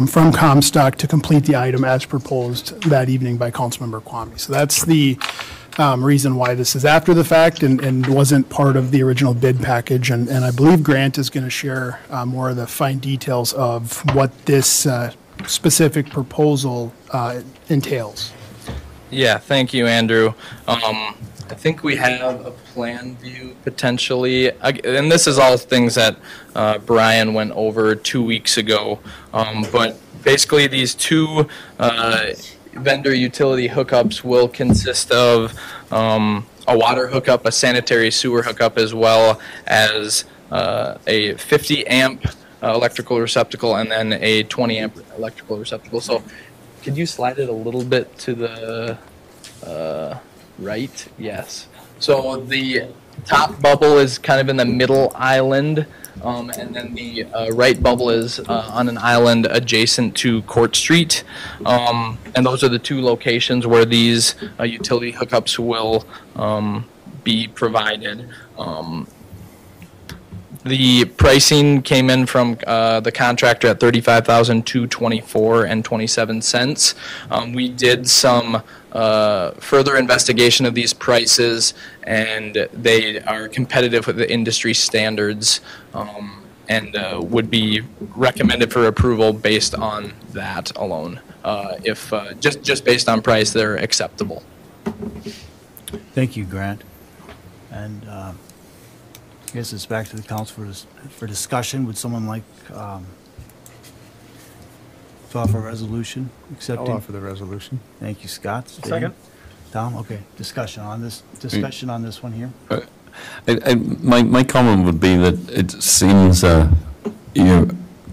from Comstock to complete the item as proposed that evening by Councilmember Kwame. So that's the reason why this is after the fact and wasn't part of the original bid package. And I believe Grant is going to share more of the fine details of what this specific proposal entails. Yeah, thank you, Andrew. I think we have a plan view potentially, and this is all things that Brian went over 2 weeks ago. But basically, these two vendor utility hookups will consist of a water hookup, a sanitary sewer hookup, as well as a 50 amp electrical receptacle, and then a 20 amp electrical receptacle. So, could you slide it a little bit to the right? Yes. So the top bubble is kind of in the middle island, and then the right bubble is on an island adjacent to Court Street. And those are the two locations where these utility hookups will be provided. The pricing came in from the contractor at $35,224.27. We did some further investigation of these prices, and they are competitive with the industry standards, and would be recommended for approval based on that alone. If just based on price, they're acceptable. Thank you, Grant. And I guess it's back to the council for discussion. Would someone like to offer a resolution accepting? I'll offer the resolution. Thank you, Scott. Second. Tom, okay. Discussion on this one here. My comment would be that it seems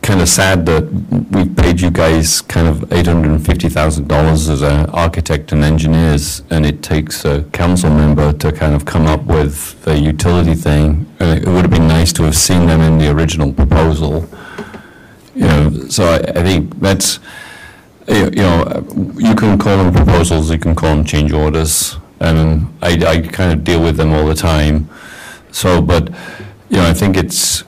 kind of sad that we paid you guys kind of $850,000 as an architect and engineers, and it takes a council member to kind of come up with the utility thing. And it would have been nice to have seen them in the original proposal. So I think that's, you can call them proposals, you can call them change orders, and I kind of deal with them all the time. So, but, I think it's,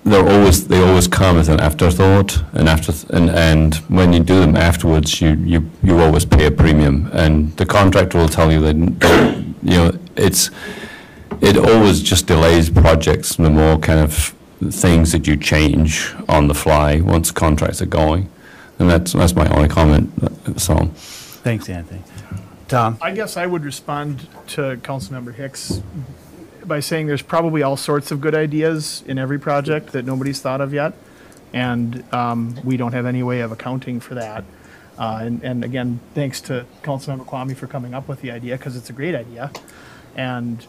they always come as an afterthought, and when you do them afterwards, you always pay a premium, and the contractor will tell you that, it always just delays projects. The more kind of things that you change on the fly once contracts are going, and that's my only comment. So, thanks, Anthony. Tom, I guess I would respond to Councilmember Hicks by saying there's probably all sorts of good ideas in every project that nobody's thought of yet, and we don't have any way of accounting for that. And again, thanks to Councilmember Kwame for coming up with the idea, because it's a great idea. And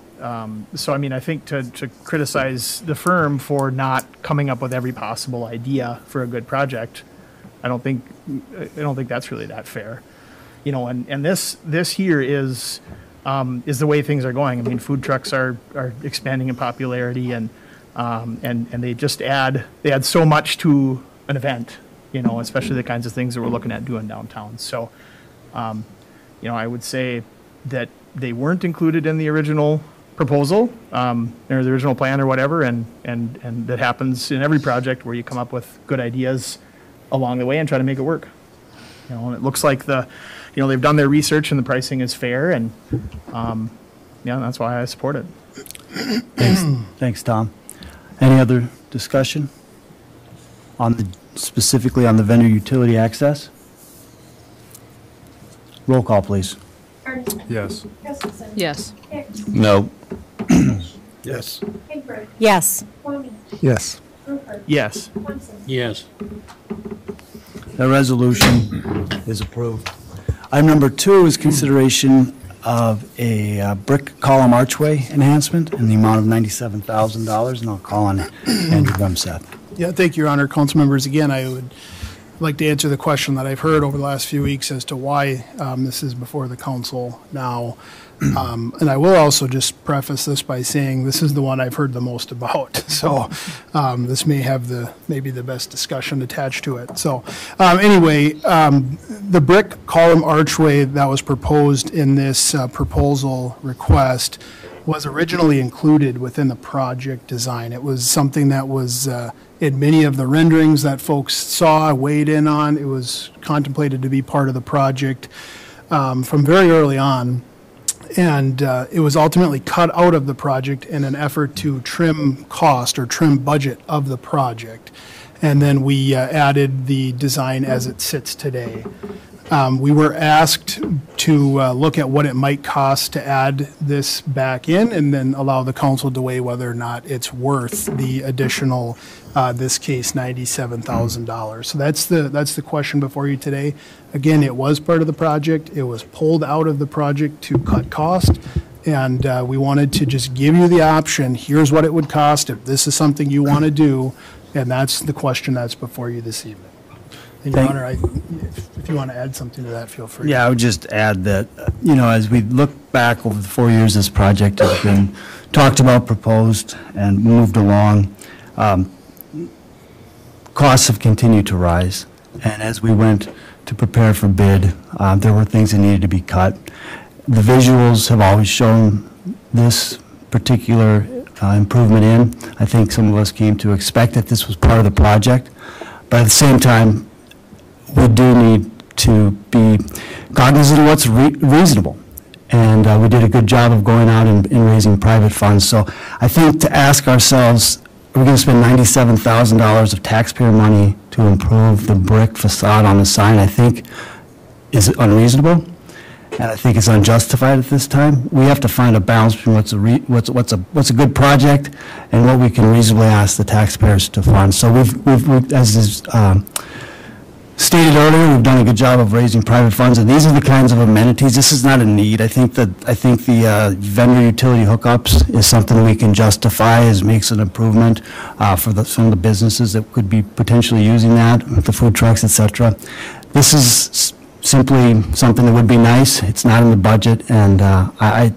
so, I mean, I think to criticize the firm for not coming up with every possible idea for a good project, I don't think that's really that fair. And this here is the way things are going. I mean, food trucks are expanding in popularity, and they just add so much to an event, especially the kinds of things that we're looking at doing downtown. So, I would say that they weren't included in the original proposal, or the original plan or whatever, and that happens in every project where you come up with good ideas along the way and try to make it work. And it looks like they've done their research and the pricing is fair, and that's why I support it. Thanks, Tom. Any other discussion specifically on the vendor utility access? Roll call, please. Yes. Yes. No. Yes. Yes. Yes. Yes. Yes. The resolution is approved. Item number 2 is consideration of a brick column archway enhancement in the amount of $97,000, and I'll call on Andrew Gumseth. Yeah, thank you, Your Honor. Council members, again, I would like to answer the question that I've heard over the last few weeks as to why this is before the council now. And I will also just preface this by saying this is the one I've heard the most about. So this may have maybe the best discussion attached to it. So anyway, the brick column archway that was proposed in this proposal request was originally included within the project design. It was something that was in many of the renderings that folks saw, weighed in on. It was contemplated to be part of the project from very early on. And it was ultimately cut out of the project in an effort to trim cost or trim budget of the project. And then we added the design as it sits today. We were asked to look at what it might cost to add this back in and then allow the council to weigh whether or not it's worth the additional, this case, $97,000. So that's the question before you today. Again, it was part of the project. It was pulled out of the project to cut cost. And we wanted to just give you the option, here's what it would cost if this is something you want to do. And that's the question that's before you this evening. And Your Honor, if you want to add something to that, feel free. Yeah, I would just add that, as we look back over the 4 years this project has been talked about, proposed, and moved along, costs have continued to rise. And as we went to prepare for bid, there were things that needed to be cut. The visuals have always shown this particular improvement in. I think some of us came to expect that this was part of the project. But at the same time, we do need to be cognizant of what's reasonable. And we did a good job of going out and raising private funds. So I think to ask ourselves, are we going to spend $97,000 of taxpayer money to improve the brick facade on the sign, I think is unreasonable. And I think it's unjustified at this time. We have to find a balance between what's a good project and what we can reasonably ask the taxpayers to fund. So we've as is stated earlier, we've done a good job of raising private funds, and these are the kinds of amenities. This is not a need. I think the vendor utility hookups is something we can justify as makes an improvement for some of the businesses that could be potentially using that, the food trucks, etc. This is simply something that would be nice. It's not in the budget, and I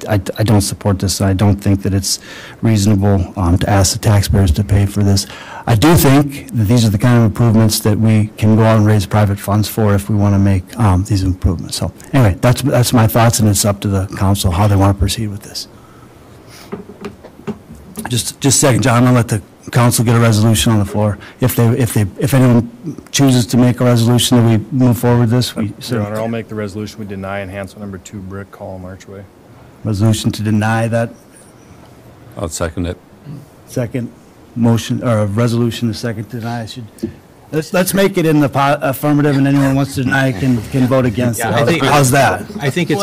don't support this. I don't think that it's reasonable to ask the taxpayers to pay for this. I do think that these are the kind of improvements that we can go out and raise private funds for if we want to make these improvements. So anyway, that's my thoughts, and it's up to the council how they want to proceed with this. Just a second, John. I'll let the council get a resolution on the floor. If anyone chooses to make a resolution that we move forward this, Your Honor, I'll make the resolution. We deny enhancement number 2 brick column archway. Resolution to deny that. I'll second it. Second motion or a resolution to second to deny. Let's make it in the affirmative, and anyone who wants to deny can vote against it. How's that? I think it's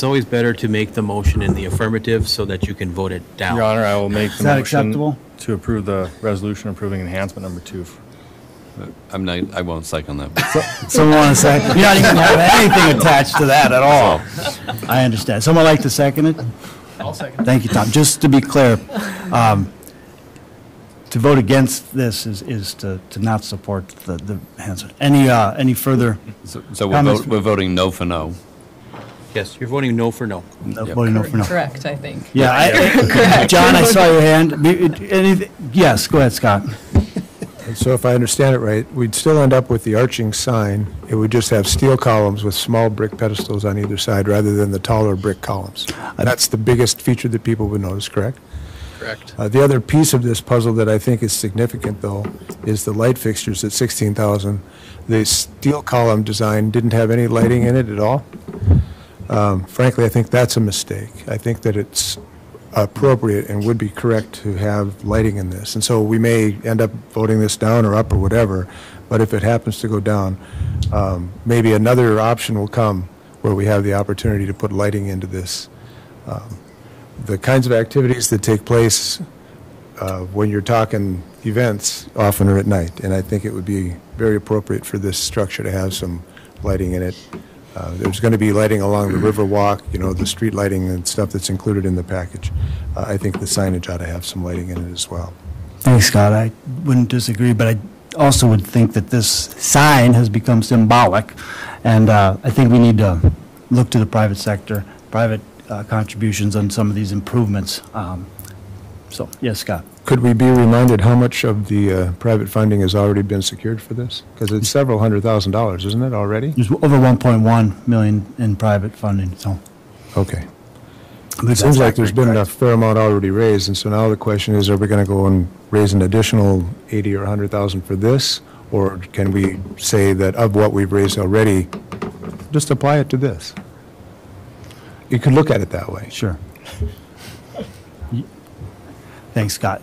always better to make the motion in the affirmative so that you can vote it down. Your Honor, I will make the motion acceptable? To approve the resolution approving enhancement number 2. I won't second that. Someone want to second? You're not even going to have anything attached to that at all. I understand. Someone like to second it? I'll second. Thank you, Tom. Just to be clear, to vote against this is to not support the enhancement. Any further So we're voting no for no. Yes, you're voting no for no. Voting no for no. Correct, I think. Yeah, John, I saw your hand. Yes, go ahead, Scott. And so if I understand it right, we'd still end up with the arching sign. It would just have steel columns with small brick pedestals on either side rather than the taller brick columns. That's the biggest feature that people would notice, correct? Correct. The other piece of this puzzle that I think is significant, though, is the light fixtures at $16,000. The steel column design didn't have any lighting in it at all. Frankly, I think that's a mistake. I think that it's appropriate and would be correct to have lighting in this. And so we may end up voting this down or up or whatever, but if it happens to go down, maybe another option will come where we have the opportunity to put lighting into this. The kinds of activities that take place when you're talking events often are at night, and I think it would be very appropriate for this structure to have some lighting in it. There's going to be lighting along the river walk, the street lighting and stuff that's included in the package. I think the signage ought to have some lighting in it as well. Thanks, Scott. I wouldn't disagree, but I also would think that this sign has become symbolic, and I think we need to look to the private sector, private contributions on some of these improvements. So, yes, Scott. Could we be reminded how much of the private funding has already been secured for this? Because it's several $100,000, isn't it, already? There's over 1.1 million in private funding, so. Okay. It seems like there's been a fair amount already raised, and so now the question is, are we going to go and raise an additional 80 or 100,000 for this? Or can we say that of what we've raised already, just apply it to this? You could look at it that way. Sure. Thanks, Scott.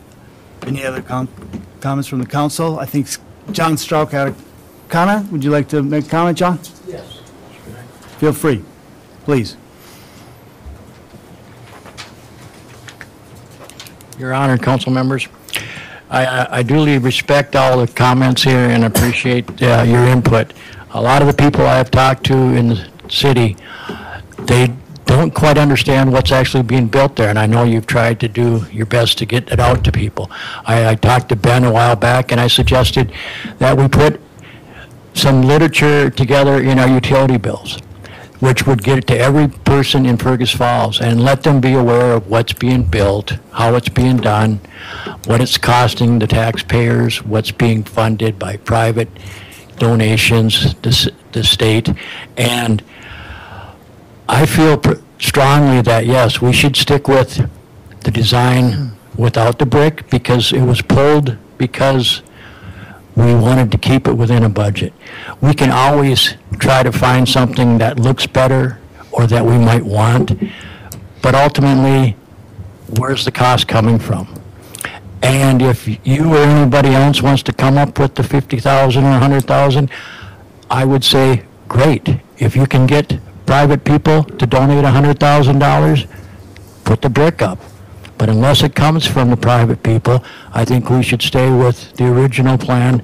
Any other comments from the council? I think John Strauch had a comment. Would you like to make a comment, John? Yes. Feel free, please. Your Honor, council members, I duly respect all the comments here and appreciate your input. A lot of the people I have talked to in the city, they don't quite understand what's actually being built there, and I know you've tried to do your best to get it out to people. I talked to Ben a while back, and I suggested that we put some literature together in our utility bills, which would get it to every person in Fergus Falls and let them be aware of what's being built, how it's being done, what it's costing the taxpayers, what's being funded by private donations, the state. And I feel strongly that, yes, we should stick with the design without the brick, because it was pulled because we wanted to keep it within a budget. We can always try to find something that looks better or that we might want, but ultimately, where's the cost coming from? And if you or anybody else wants to come up with the $50,000 or $100,000, I would say, great. If you can get private people to donate $100,000, put the brick up. But unless it comes from the private people, I think we should stay with the original plan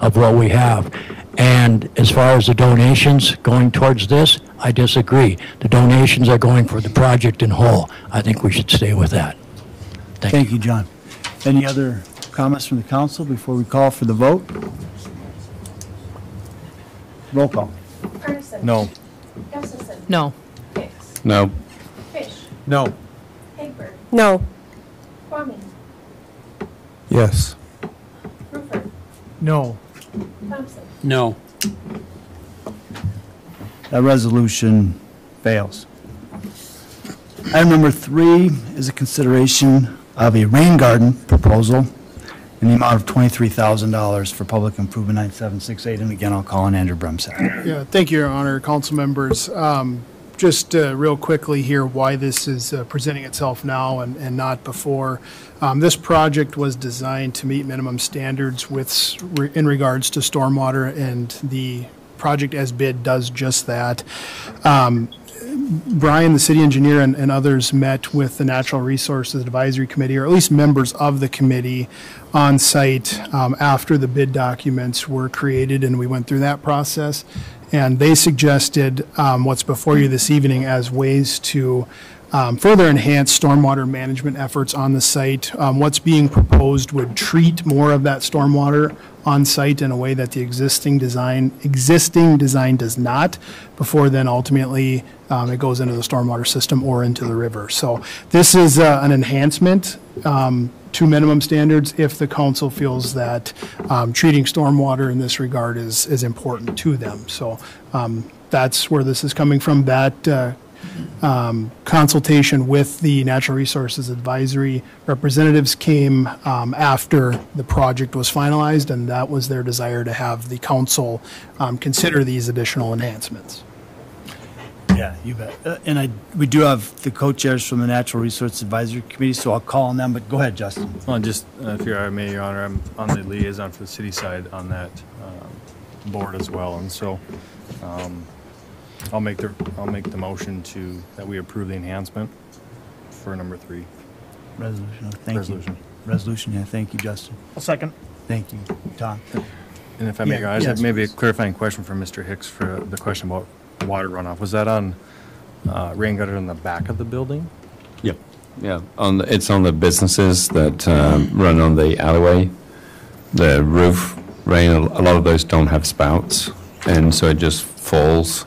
of what we have. And as far as the donations going towards this, I disagree. The donations are going for the project in whole. I think we should stay with that. Thank you, John. Any other comments from the council before we call for the vote? Roll call. Ferguson. No. Gustafson. No. Hicks. No. Fish. No. Hagberg. No. Kwame. Yes. Rupert. No. Thompson. No. That resolution fails. Item number 3 is a consideration of a rain garden proposal in the amount of $23,000 for Public Improvement 9768. And again, I'll call on Andrew Brumsack. Yeah, thank you, Your Honor, council members. Just real quickly here, why this is presenting itself now and not before. This project was designed to meet minimum standards in regards to stormwater, and the project as bid does just that. Brian, the city engineer, and others met with the Natural Resources Advisory Committee, or at least members of the committee, on site after the bid documents were created, and we went through that process. And they suggested what's before you this evening as ways to further enhance stormwater management efforts on the site. What's being proposed would treat more of that stormwater on site in a way that the existing design does not, before then ultimately it goes into the stormwater system or into the river. So this is an enhancement to minimum standards if the council feels that treating stormwater in this regard is important to them. So that's where this is coming from. That consultation with the Natural Resources Advisory representatives came after the project was finalized, and that was their desire to have the council consider these additional enhancements. Yeah, you bet. And we do have the co-chairs from the Natural Resources Advisory Committee, so I'll call on them, but go ahead, Justin. Well, just, if I may, Your Honor, I'm on the liaison for the city side on that board as well, and so I'll make the motion that we approve the enhancement for number 3. Resolution, thank Resolution. you. Resolution, yeah, thank you, Justin. I'll second. Thank you, Tom. And if I may, I just yes, have maybe a please. clarifying question for Mr. Hicks for the question about water runoff. Was that on rain gutter in the back of the building? Yep. Yeah, it's on the businesses that run on the alleyway. The roof rain, a lot of those don't have spouts, and so it just falls.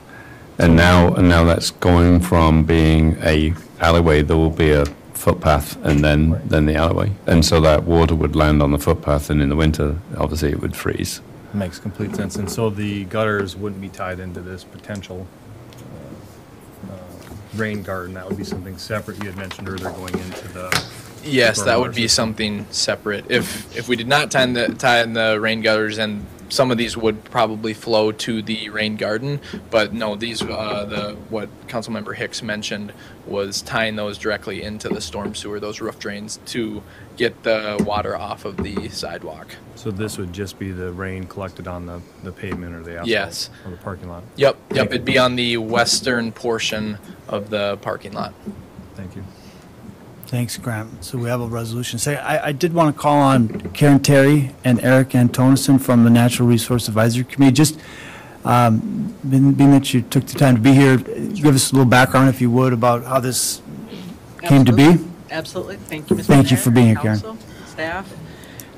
And now that's going from being a alleyway, there will be a footpath and then the alleyway. And so that water would land on the footpath, and in the winter, obviously, it would freeze. Makes complete sense. And so the gutters wouldn't be tied into this potential rain garden. That would be something separate. You had mentioned earlier going into the... Yes, that would be something separate. If we did not tie in the rain gutters and some of these would probably flow to the rain garden, but no, these what Councilmember Hicks mentioned was tying those directly into the storm sewer, those roof drains, to get the water off of the sidewalk. So this would just be the rain collected on the pavement or the asphalt? Yes. Or the parking lot? Yep, it'd be on the western portion of the parking lot. Thank you. Thanks, Grant. So we have a resolution. I did want to call on Karen Terry and Eric Antonison from the Natural Resource Advisory Committee. Just being that you took the time to be here, give us a little background, if you would, about how this came to be. Absolutely. Thank you, Mr. Thank you Mayor, for being here, Karen. Council, staff.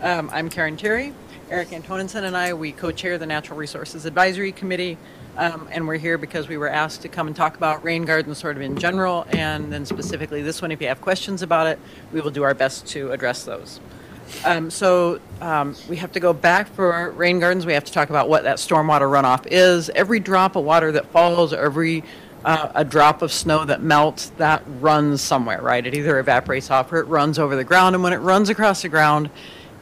I'm Karen Terry. Eric Antonison and I, we co-chair the Natural Resources Advisory Committee. And we're here because we were asked to come and talk about rain gardens sort of in general, and then specifically this one. If you have questions about it, we will do our best to address those. We have to go back for rain gardens. We have to talk about what that stormwater runoff is. Every drop of water that falls, every a drop of snow that melts, that runs somewhere, right? It either evaporates off or it runs over the ground, and when it runs across the ground,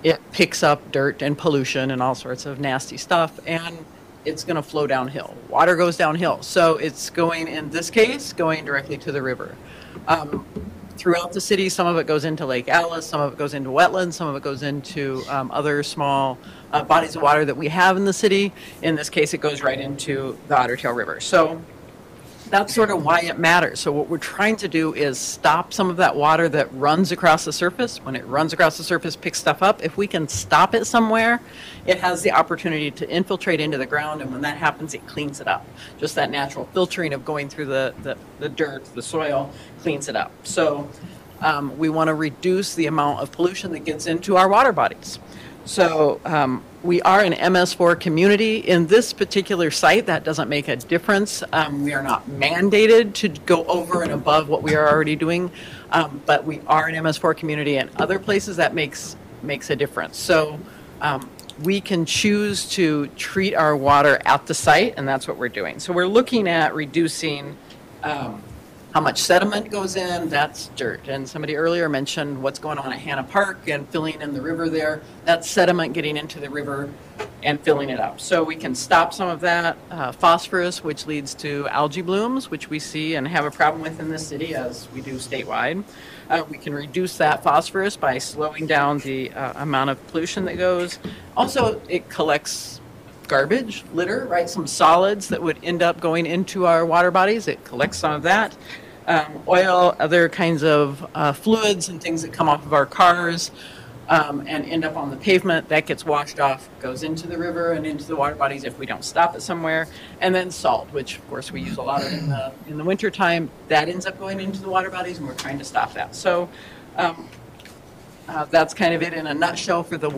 it picks up dirt and pollution and all sorts of nasty stuff, and it's going to flow downhill. Water goes downhill. So it's going, in this case, going directly to the river. Throughout the city, some of it goes into Lake Alice, some of it goes into wetlands, some of it goes into other small bodies of water that we have in the city. In this case, it goes right into the Otter Tail River. So that's sort of why it matters. So what we're trying to do is stop some of that water that runs across the surface. When it runs across the surface, picks stuff up. If we can stop it somewhere, it has the opportunity to infiltrate into the ground, and when that happens, it cleans it up. Just that natural filtering of going through the dirt, the soil, cleans it up. So we want to reduce the amount of pollution that gets into our water bodies. So we are an MS4 community. In this particular site, that doesn't make a difference. We are not mandated to go over and above what we are already doing, but we are an MS4 community, and other places that makes a difference. So we can choose to treat our water at the site, and that's what we're doing. So we're looking at reducing how much sediment goes in. That's dirt. And somebody earlier mentioned what's going on at Hannah Park and filling in the river there. That's sediment getting into the river and filling it up. So we can stop some of that phosphorus, which leads to algae blooms, which we see and have a problem with in this city, as we do statewide. We can reduce that phosphorus by slowing down the amount of pollution that goes. Also, it collects garbage, litter, right? Some solids that would end up going into our water bodies. It collects some of that. Oil, other kinds of fluids and things that come off of our cars and end up on the pavement, that gets washed off, goes into the river and into the water bodies if we don't stop it somewhere. And then salt, which of course we use a lot of in the winter time, that ends up going into the water bodies, and we're trying to stop that. So that's kind of it in a nutshell for the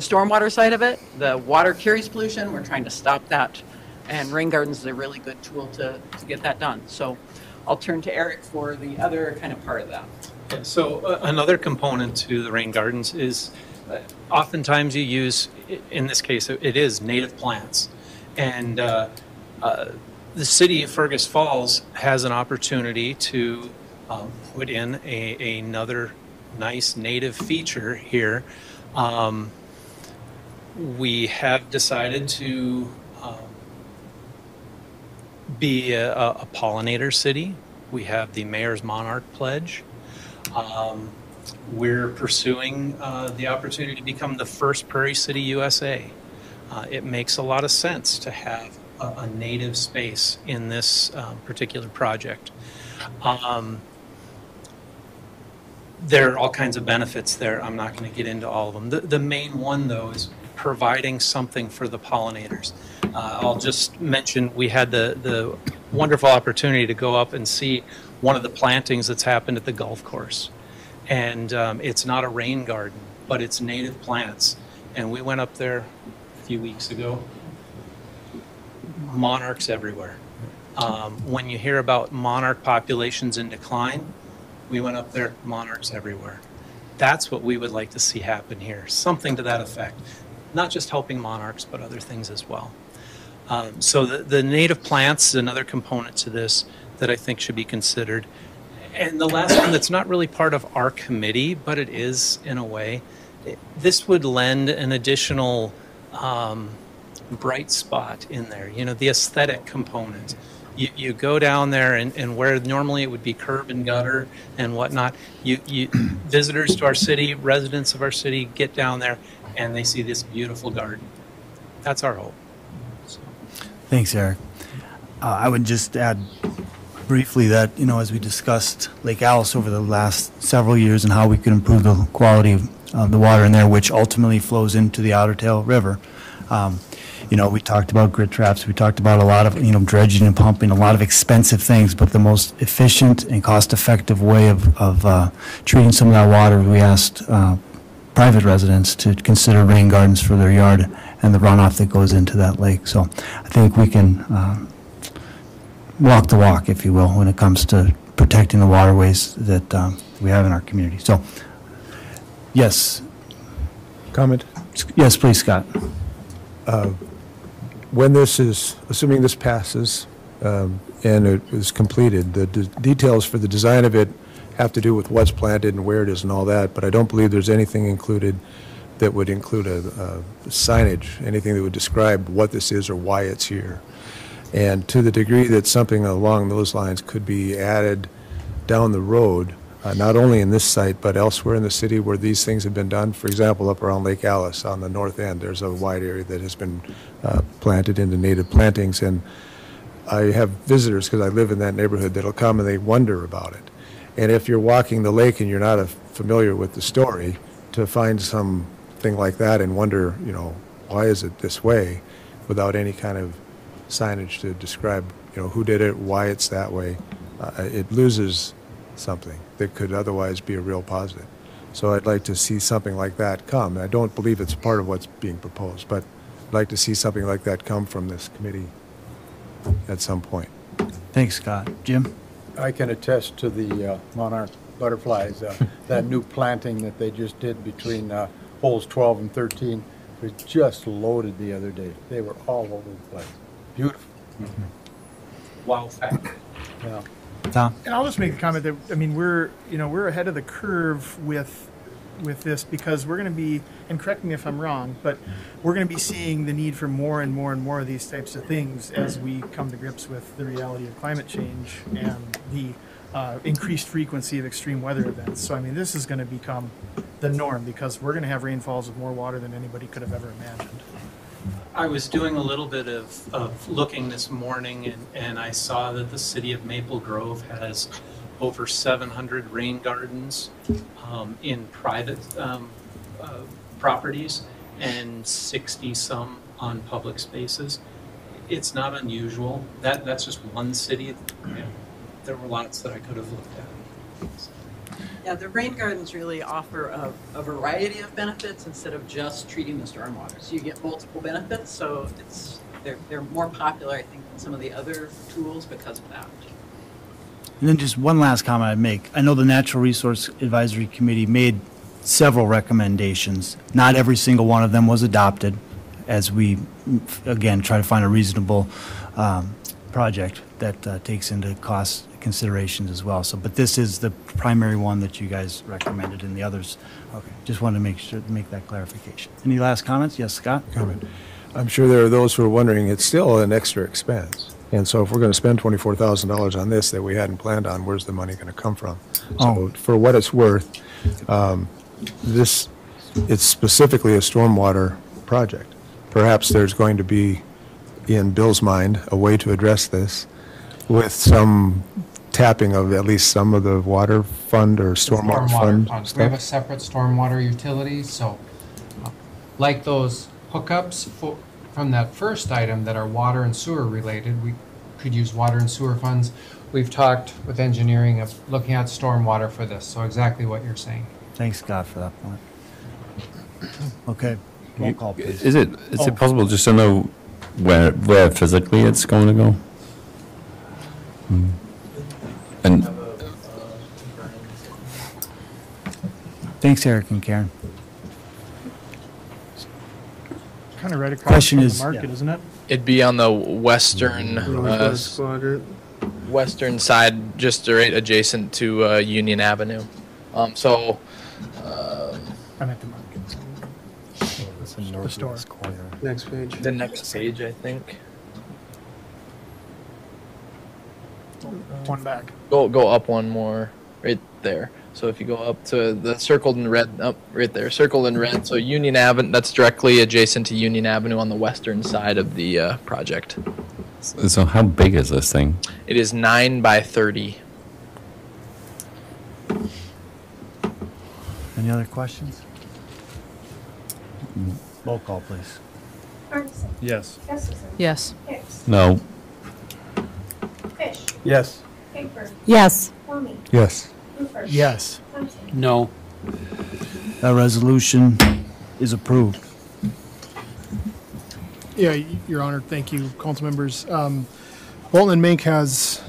stormwater side of it. The water carries pollution. We're trying to stop that, and rain gardens is a really good tool to get that done. So I'll turn to Eric for the other kind of part of that. Yeah, so another component to the rain gardens is oftentimes you use, in this case, it is native plants. And the city of Fergus Falls has an opportunity to put in another nice native feature here. We have decided to be a pollinator city. We have the Mayor's Monarch Pledge. We're pursuing the opportunity to become the first Prairie City USA. It makes a lot of sense to have a native space in this particular project. There are all kinds of benefits there. I'm not going to get into all of them. The main one, though, is providing something for the pollinators. I'll just mention we had the wonderful opportunity to go up and see one of the plantings that's happened at the golf course. And it's not a rain garden, but it's native plants. And we went up there a few weeks ago. Monarchs everywhere. When you hear about monarch populations in decline, we went up there, monarchs everywhere. That's what we would like to see happen here, something to that effect. Not just helping monarchs, but other things as well. So the native plants is another component to this that I think should be considered. And the last one that's not really part of our committee, but it is in a way, this would lend an additional bright spot in there, you know, the aesthetic component. You go down there and where normally it would be curb and gutter and whatnot, you visitors to our city, residents of our city get down there and they see this beautiful garden. That's our hope. So. Thanks, Eric. I would just add briefly that, you know, as we discussed Lake Alice over the last several years and how we could improve the quality of the water in there, which ultimately flows into the Otter Tail River. You know, we talked about grit traps, we talked about a lot of, you know, dredging and pumping, a lot of expensive things, but the most efficient and cost-effective way of treating some of that water, we asked private residents to consider rain gardens for their yard and the runoff that goes into that lake. So I think we can walk the walk, if you will, when it comes to protecting the waterways that we have in our community. So, yes. Comment? Yes, please, Scott. When this is, assuming this passes and it is completed, the details for the design of it have to do with what's planted and where it is and all that, but I don't believe there's anything included that would include a signage, anything that would describe what this is or why it's here. And to the degree that something along those lines could be added down the road, not only in this site, but elsewhere in the city where these things have been done. For example, up around Lake Alice on the north end, there's a wide area that has been planted into native plantings. And I have visitors, because I live in that neighborhood, that'll come and they wonder about it. And if you're walking the lake and you're not familiar with the story, to find something like that and wonder, you know, why is it this way, without any kind of signage to describe, you know, who did it, why it's that way, it loses something that could otherwise be a real positive. So I'd like to see something like that come. I don't believe it's part of what's being proposed, but I'd like to see something like that come from this committee at some point. Thanks, Scott. Jim? I can attest to the monarch butterflies. That new planting that they just did between holes 12 and 13 was just loaded the other day. They were all over the place. Beautiful. Mm-hmm. Wow factor. Yeah. Tom? And I'll just make a comment that, I mean, we're ahead of the curve with this, because we're going to be, and correct me if I'm wrong, but we're going to be seeing the need for more and more and more of these types of things as we come to grips with the reality of climate change and the increased frequency of extreme weather events. So, I mean, this is going to become the norm, because we're going to have rainfalls with more water than anybody could have ever imagined. I was doing a little bit of looking this morning, and I saw that the city of Maple Grove has over 700 rain gardens in private properties and 60-some on public spaces. It's not unusual. That's just one city. There were lots that I could have looked at. Yeah, the rain gardens really offer a variety of benefits instead of just treating the stormwater. So you get multiple benefits, so they're more popular, I think, than some of the other tools because of that. And then just one last comment I'd make. I know the Natural Resource Advisory Committee made several recommendations. Not every single one of them was adopted, as we, again, try to find a reasonable project that takes into cost considerations as well. So, but this is the primary one that you guys recommended, and the others. Okay, just wanted to make that clarification. Any last comments? Yes, Scott? Comment. I'm sure there are those who are wondering, it's still an extra expense. And so if we're going to spend $24,000 on this that we hadn't planned on, where's the money going to come from? So for what it's worth, it's specifically a stormwater project. Perhaps there's going to be, in Bill's mind, a way to address this with some tapping of at least some of the water fund or stormwater fund stuff. We have a separate stormwater utility, so like those hookups from that first item that are water and sewer related, we could use water and sewer funds. We've talked with engineering of looking at stormwater for this, so exactly what you're saying. Thanks, Scott, for that point. Okay, roll call, please. Is it possible just to know where physically it's going to go? And thanks, Eric and Karen. Kind of right across Question from is, the market, isn't it? It'd be on the western western side, just right adjacent to Union Avenue. I'm at the market. It's in the store. northwest corner. Next page. The next page, I think. One back. Go up one more, right there. So if you go up to the circled in red, up right there, circled in red. So Union Avenue, that's directly adjacent to Union Avenue on the western side of the project. So how big is this thing? It is 9 by 30. Any other questions? Roll call, please. Arneson. Yes. Gustafson. Yes. Hicks. No. Fish. Yes. Haber. Yes. Kwame. Yes. Rupert. Yes. Thompson. No. That resolution is approved. Yeah, Your Honor, thank you, council members. Bolton and Mink has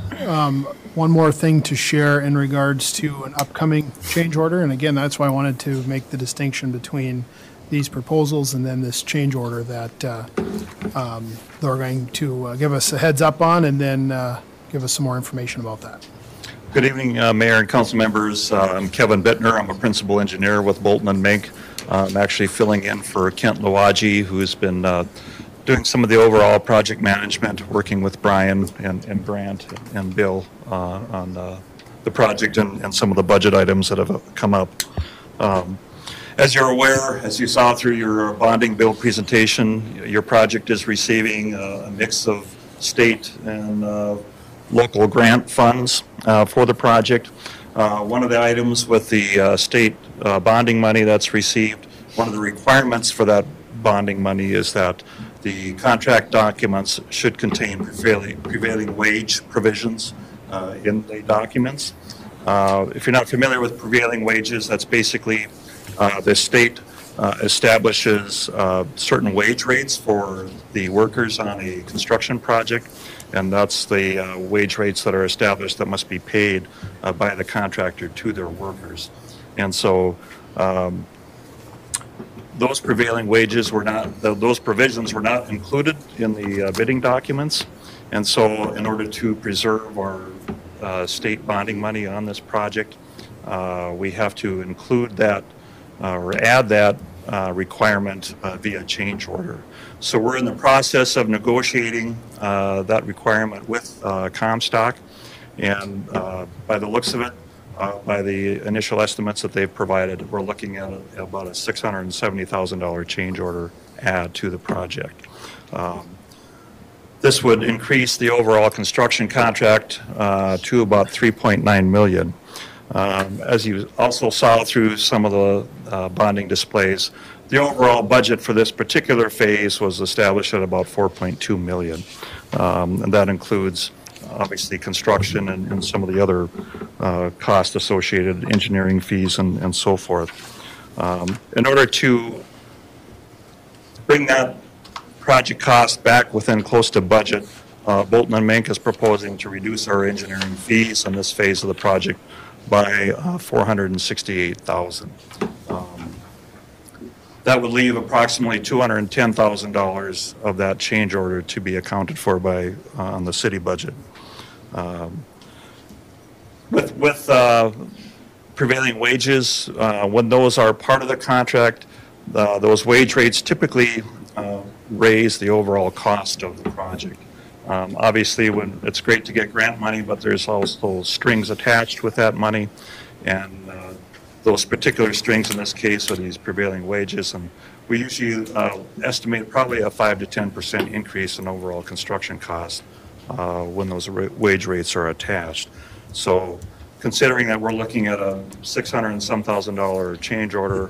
one more thing to share in regards to an upcoming change order. And again, that's why I wanted to make the distinction between these proposals and then this change order that they're going to give us a heads up on and then give us some more information about that. Good evening, Mayor and council members. I'm Kevin Bittner. I'm a principal engineer with Bolton and Mink. I'm actually filling in for Kent Lawaji, who's been doing some of the overall project management, working with Brian and Grant and Bill on the project and some of the budget items that have come up. As you're aware, as you saw through your bonding bill presentation, your project is receiving a mix of state and local grant funds for the project. One of the items with the state bonding money that's received, one of the requirements for that bonding money is that the contract documents should contain prevailing wage provisions in the documents. If you're not familiar with prevailing wages, that's basically the state establishes certain wage rates for the workers on a construction project, and that's the wage rates that are established that must be paid by the contractor to their workers. And so those prevailing wages were not, those provisions were not included in the bidding documents. And so in order to preserve our state bonding money on this project, we have to include that or add that requirement via change order. So we're in the process of negotiating that requirement with Comstock, and by the looks of it, by the initial estimates that they've provided, we're looking at about a $670,000 change order add to the project. This would increase the overall construction contract to about $3.9 million. As you also saw through some of the bonding displays, the overall budget for this particular phase was established at about $4.2 million. And that includes obviously construction and some of the other cost associated engineering fees and so forth. In order to bring that project cost back within close to budget, Bolton and Mink is proposing to reduce our engineering fees in this phase of the project by $468,000. That would leave approximately $210,000 of that change order to be accounted for by on the city budget. With prevailing wages, when those are part of the contract, those wage rates typically raise the overall cost of the project. Obviously, when it's great to get grant money, but there's also strings attached with that money, and those particular strings in this case are these prevailing wages, and we usually estimate probably a 5 to 10% increase in overall construction costs when those wage rates are attached. So considering that we're looking at a $600 and some thousand change order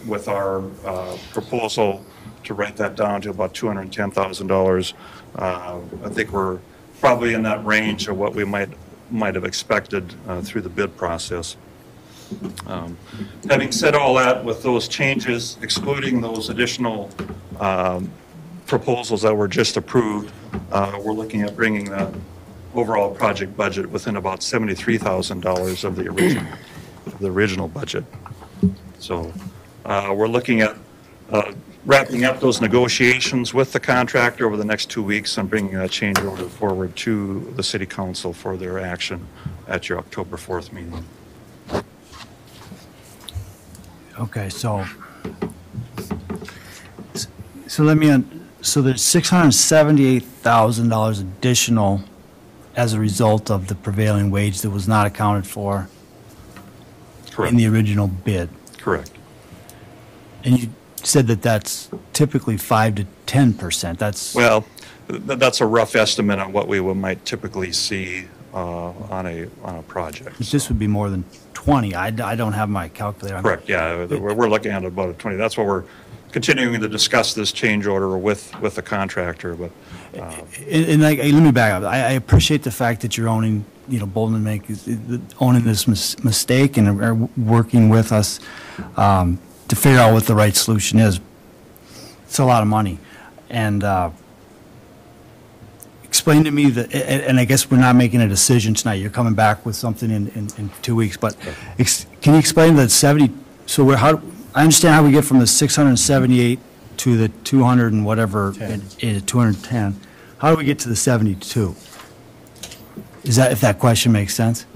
with our proposal to write that down to about $210,000, I think we're probably in that range of what we might have expected through the bid process. Having said all that, with those changes, excluding those additional proposals that were just approved, we're looking at bringing the overall project budget within about $73,000 of the original budget. So we're looking at wrapping up those negotiations with the contractor over the next 2 weeks and bringing that change order forward to the City Council for their action at your October 4th meeting. Okay, so So so there's $678,000 additional as a result of the prevailing wage that was not accounted for in the original bid. Correct. And you said that that's typically 5 to 10%. That's Well, that's a rough estimate on what we might typically see on a project. This would be more than 20. I don't have my calculator. Correct, yeah. We're looking at about a 20. That's what we're continuing to discuss this change order with the contractor, but. And let me back up. I appreciate the fact that you're owning, Bolton and Mink is owning this mistake and are working with us to figure out what the right solution is. It's a lot of money. And explain to me that, and I guess we're not making a decision tonight. You're coming back with something in 2 weeks, but can you explain that 70, so I understand how we get from the 678 to the 200 and whatever, 210. How do we get to the 72? Is that, if that question makes sense?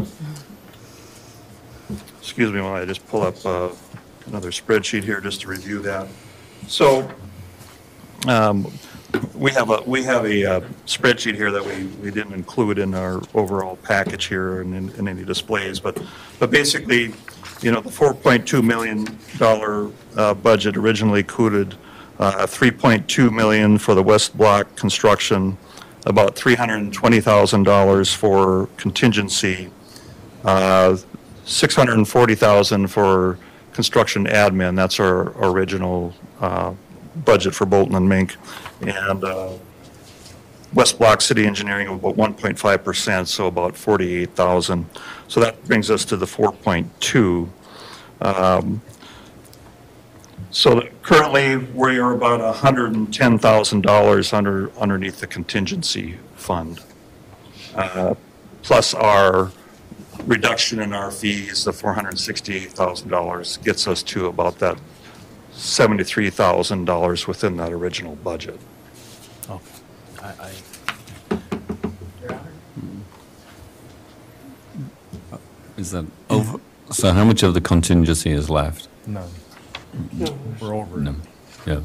Excuse me while I just pull up another spreadsheet here just to review that. So we have a spreadsheet here that we didn't include in our overall package here and in any displays, but basically, the $4.2 million budget originally included $3.2 million for the West Block construction, about $320,000 for contingency, $640,000 for construction admin. That's our original budget for Bolton and Mink, and West Block City Engineering of about 1.5%, so about $48,000. So that brings us to the 4.2. So currently we are about $110,000 underneath the contingency fund, plus our reduction in our fees, the $468,000 gets us to about that $73,000 within that original budget. Oh, Is that over? So how much of the contingency is left? None. We're over. No. Yeah.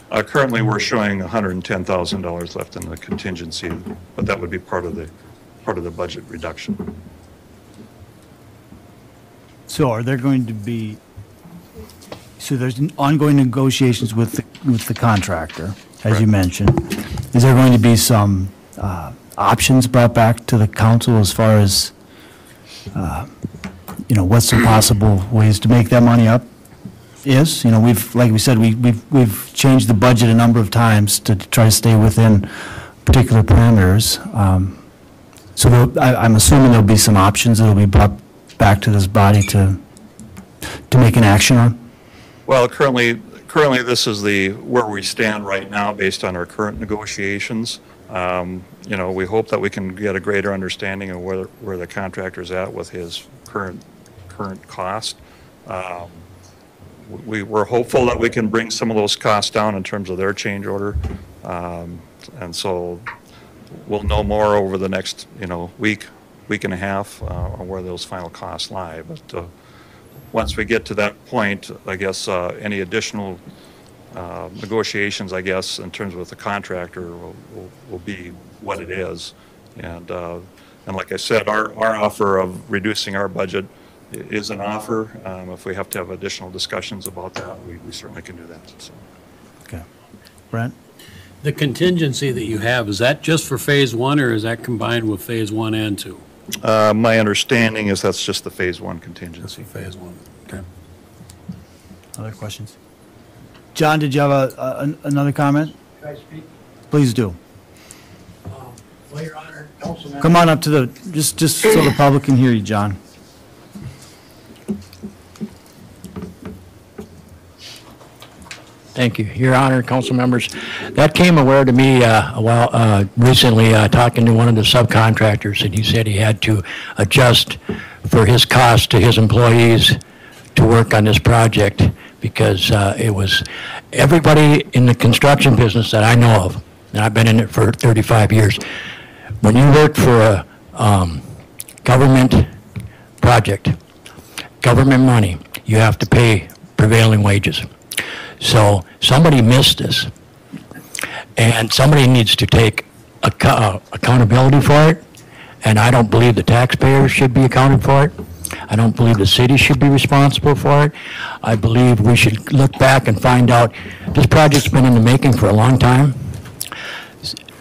Currently, we're showing $110,000 left in the contingency, but that would be part of the budget reduction. So are there going to be, so there's ongoing negotiations with the contractor, as you mentioned. Is there going to be some options brought back to the council as far as, what's the possible ways to make that money up is? Like we said, we've changed the budget a number of times to try to stay within particular parameters. So I'm assuming there'll be some options that'll be brought back to this body to make an action on? Well, currently this is where we stand right now based on our current negotiations. We hope that we can get a greater understanding of where the contractor's at with his current cost. We're hopeful that we can bring some of those costs down in terms of their change order. And so we'll know more over the next, week and a half on where those final costs lie. But once we get to that point, I guess any additional negotiations, I guess, in terms with the contractor will be what it is. And like I said, our offer of reducing our budget is an offer. If we have to have additional discussions about that, we certainly can do that. So. Okay. Brent? The contingency that you have, is that just for phase one, or is that combined with phase 1 and 2? My understanding is that's just the phase 1 contingency. Phase 1, okay. Other questions? John, did you have another comment? Can I speak? Please do. Well, Your Honor, Councilman. Come on up to just so the public can hear you, John. Thank you. Your Honor, council members, that came aware to me recently talking to one of the subcontractors, and he said he had to adjust for his cost to his employees to work on this project because it was everybody in the construction business that I know of, and I've been in it for 35 years. When you work for a government project, government money, you have to pay prevailing wages. So somebody missed this, And somebody needs to take accountability for it, and I don't believe the taxpayers should be accounted for it. I don't believe the city should be responsible for it. I believe we should look back and find out, this project's been in the making for a long time.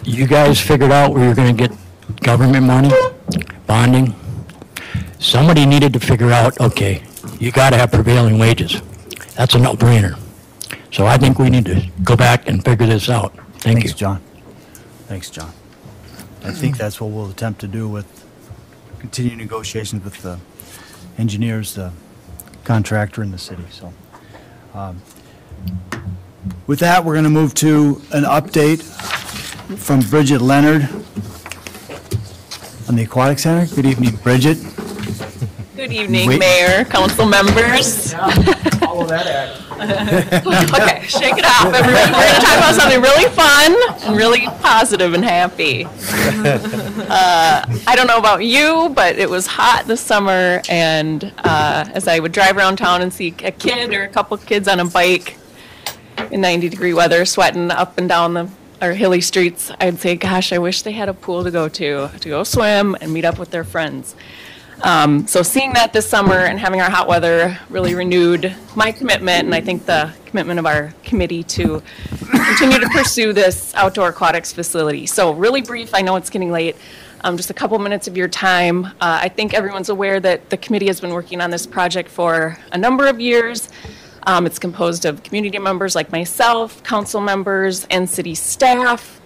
You guys figured out where you're going to get government money, bonding. Somebody needed to figure out, okay, you got to have prevailing wages. That's a no-brainer. So I think we need to go back and figure this out. Thank you. Thanks, John. Thanks, John. I think that's what we'll attempt to do with continued negotiations with the engineers, the contractor, and the city. So, with that, we're going to move to an update from Bridget Leonard on the Aquatic Center. Good evening, Bridget. Good evening, Mayor, council members. Follow that act. Okay, shake it off, everybody. We're going to talk about something really fun and really positive and happy. I don't know about you, but it was hot this summer, and as I would drive around town and see a kid or a couple kids on a bike in 90-degree weather sweating up and down our hilly streets, I'd say, gosh, I wish they had a pool to go swim and meet up with their friends. So seeing that this summer and having our hot weather really renewed my commitment, and I think the commitment of our committee to continue to pursue this outdoor aquatics facility. So really brief, I know it's getting late, just a couple minutes of your time. I think everyone's aware that the committee has been working on this project for a number of years. It's composed of community members like myself, council members, and city staff.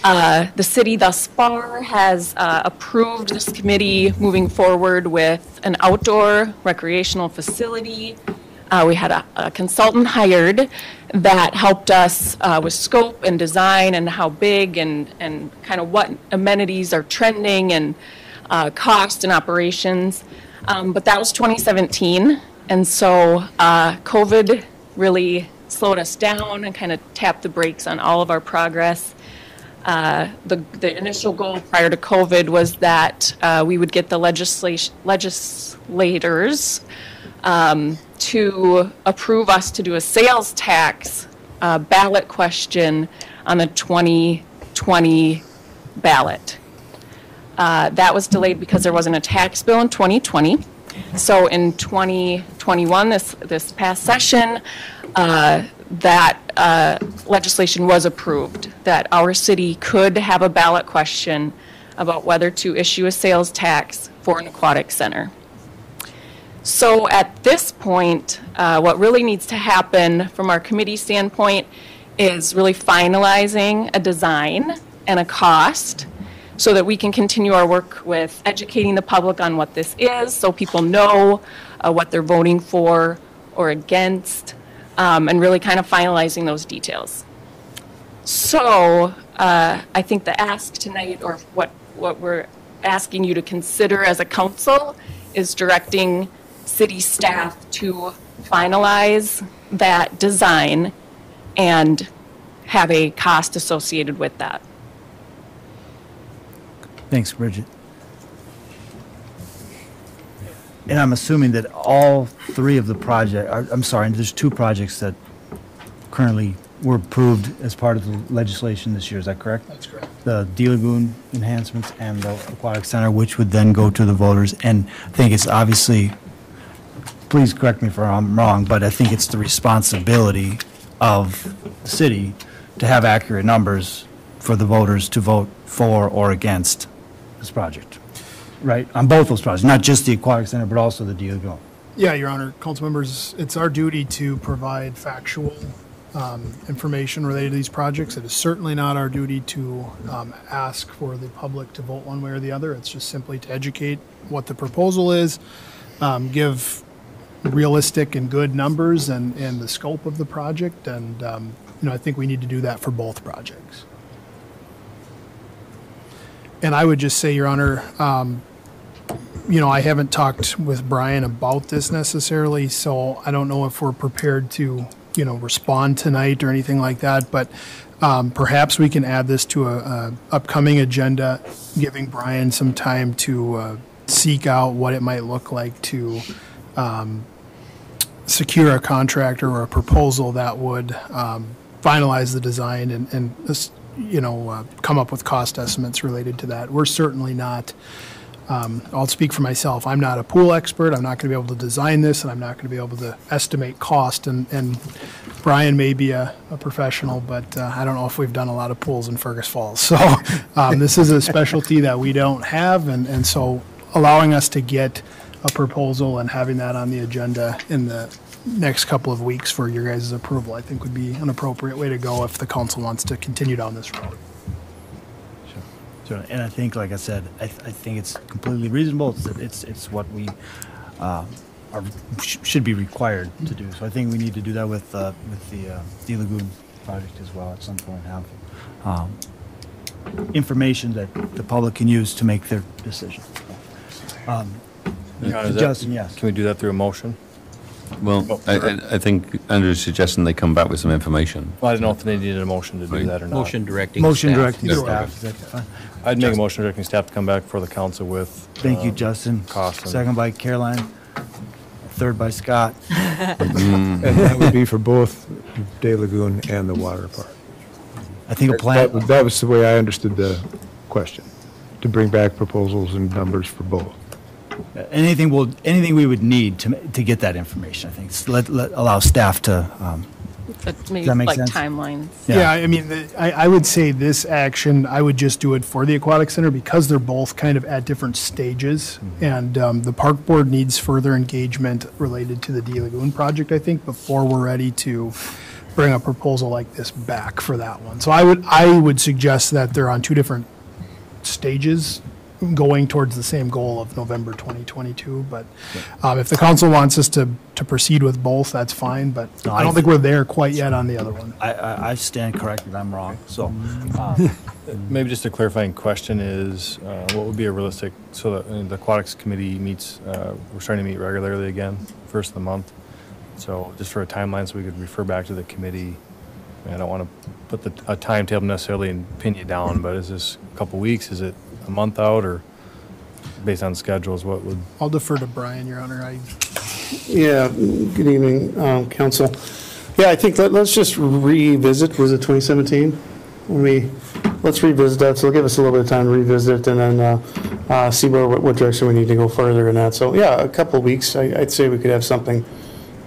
The city thus far has approved this committee moving forward with an outdoor recreational facility. We had a consultant hired that helped us with scope and design and how big and kind of what amenities are trending and cost and operations. But that was 2017, and so COVID really slowed us down and kind of tapped the brakes on all of our progress. The initial goal prior to COVID was that we would get the legislators to approve us to do a sales tax ballot question on the 2020 ballot. That was delayed because there wasn't a tax bill in 2020. So in 2021, this past session, that legislation was approved, that our city could have a ballot question about whether to issue a sales tax for an aquatic center. So at this point, what really needs to happen from our committee standpoint is really finalizing a design and a cost so that we can continue our work with educating the public on what this is, so people know what they're voting for or against, and really kind of finalizing those details. So I think the ask tonight, or what we're asking you to consider as a council, is directing city staff to finalize that design and have a cost associated with that. Thanks, Bridget. And I'm assuming that all three of the there's two projects that currently were approved as part of the legislation this year, is that correct? That's correct. The D Lagoon enhancements and the Aquatic Center, which would then go to the voters. And I think it's obviously, please correct me if I'm wrong, but I think it's the responsibility of the city to have accurate numbers for the voters to vote for or against this project, right? On both those projects, not just the Aquatic Center, but also the D Lagoon. Yeah, Your Honor, council members, it's our duty to provide factual information related to these projects. It is certainly not our duty to ask for the public to vote one way or the other. It's just simply to educate what the proposal is, give realistic and good numbers and the scope of the project, and I think we need to do that for both projects. And I would just say, Your Honor, I haven't talked with Brian about this necessarily, so I don't know if we're prepared to, respond tonight or anything like that, but perhaps we can add this to a upcoming agenda, giving Brian some time to seek out what it might look like to secure a contractor or a proposal that would finalize the design and come up with cost estimates related to that. We're certainly not, I'll speak for myself, I'm not a pool expert, I'm not going to be able to design this, and I'm not going to be able to estimate cost, and Brian may be a professional, but I don't know if we've done a lot of pools in Fergus Falls. So this is a specialty that we don't have, and so allowing us to get a proposal and having that on the agenda in the next couple of weeks for your guys' approval, I think would be an appropriate way to go if the council wants to continue down this road. Sure. And I think, like I said, I think it's completely reasonable. It's what we should be required to do. So I think we need to do that with the D Lagoon project as well at some point. Have information that the public can use to make their decision. Justin, yes. Can we do that through a motion? Well, I think Andrew's suggesting they come back with some information. Well, I don't know if they needed a motion to do that or not. Motion directing staff. I'd make a motion directing staff to come back before the council with. Thank you, Justin. Cost. Second by Caroline. Third by Scott. And that would be for both Day Lagoon and the water park. I think a plan. That was the way I understood the question, to bring back proposals and numbers for both. Anything we would need to get that information, I think. Allow staff to, Maybe does that make like sense? timelines. Yeah, I mean, I would say this action, I would just do it for the Aquatic Center because they're both kind of at different stages. And the park board needs further engagement related to the D Lagoon project, I think, before we're ready to bring a proposal like this back for that one. So I would suggest that they're on two different stages going towards the same goal of November 2022. But if the council wants us to proceed with both, that's fine. But No, I don't think we're there quite yet on the other one. I stand corrected, I'm wrong. So Maybe just a clarifying question is, what would be a realistic, so the Aquatics Committee meets, we're starting to meet regularly again, first of the month. So just for a timeline so we could refer back to the committee. I don't want to put a timetable necessarily and pin you down, but is this a couple weeks? Is it a month out, or based on schedules, what would? I'll defer to Brian, Your Honor. Yeah, good evening, council. Yeah, I think let's just revisit, was it 2017? Let's revisit that, so it'll give us a little bit of time to revisit and then see what direction we need to go further in that. So yeah, a couple of weeks, I'd say we could have something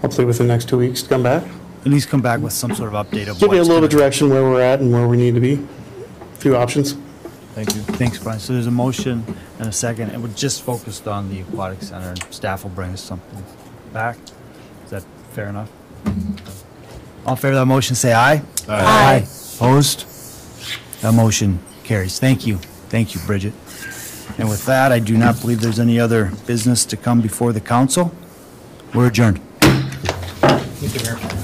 hopefully within the next 2 weeks to come back. At least come back with some sort of update of Give me a what's little bit gonna- direction where we're at and where we need to be. A few options. Thank you. Thanks, Brian. So there's a motion and a second, and we're just focused on the Aquatic Center, and staff will bring us something back. Is that fair enough? All in favor of that motion, say aye. Aye. Opposed? That motion carries. Thank you. Thank you, Bridget. And with that, I do not believe there's any other business to come before the council. We're adjourned. Thank you, Mayor.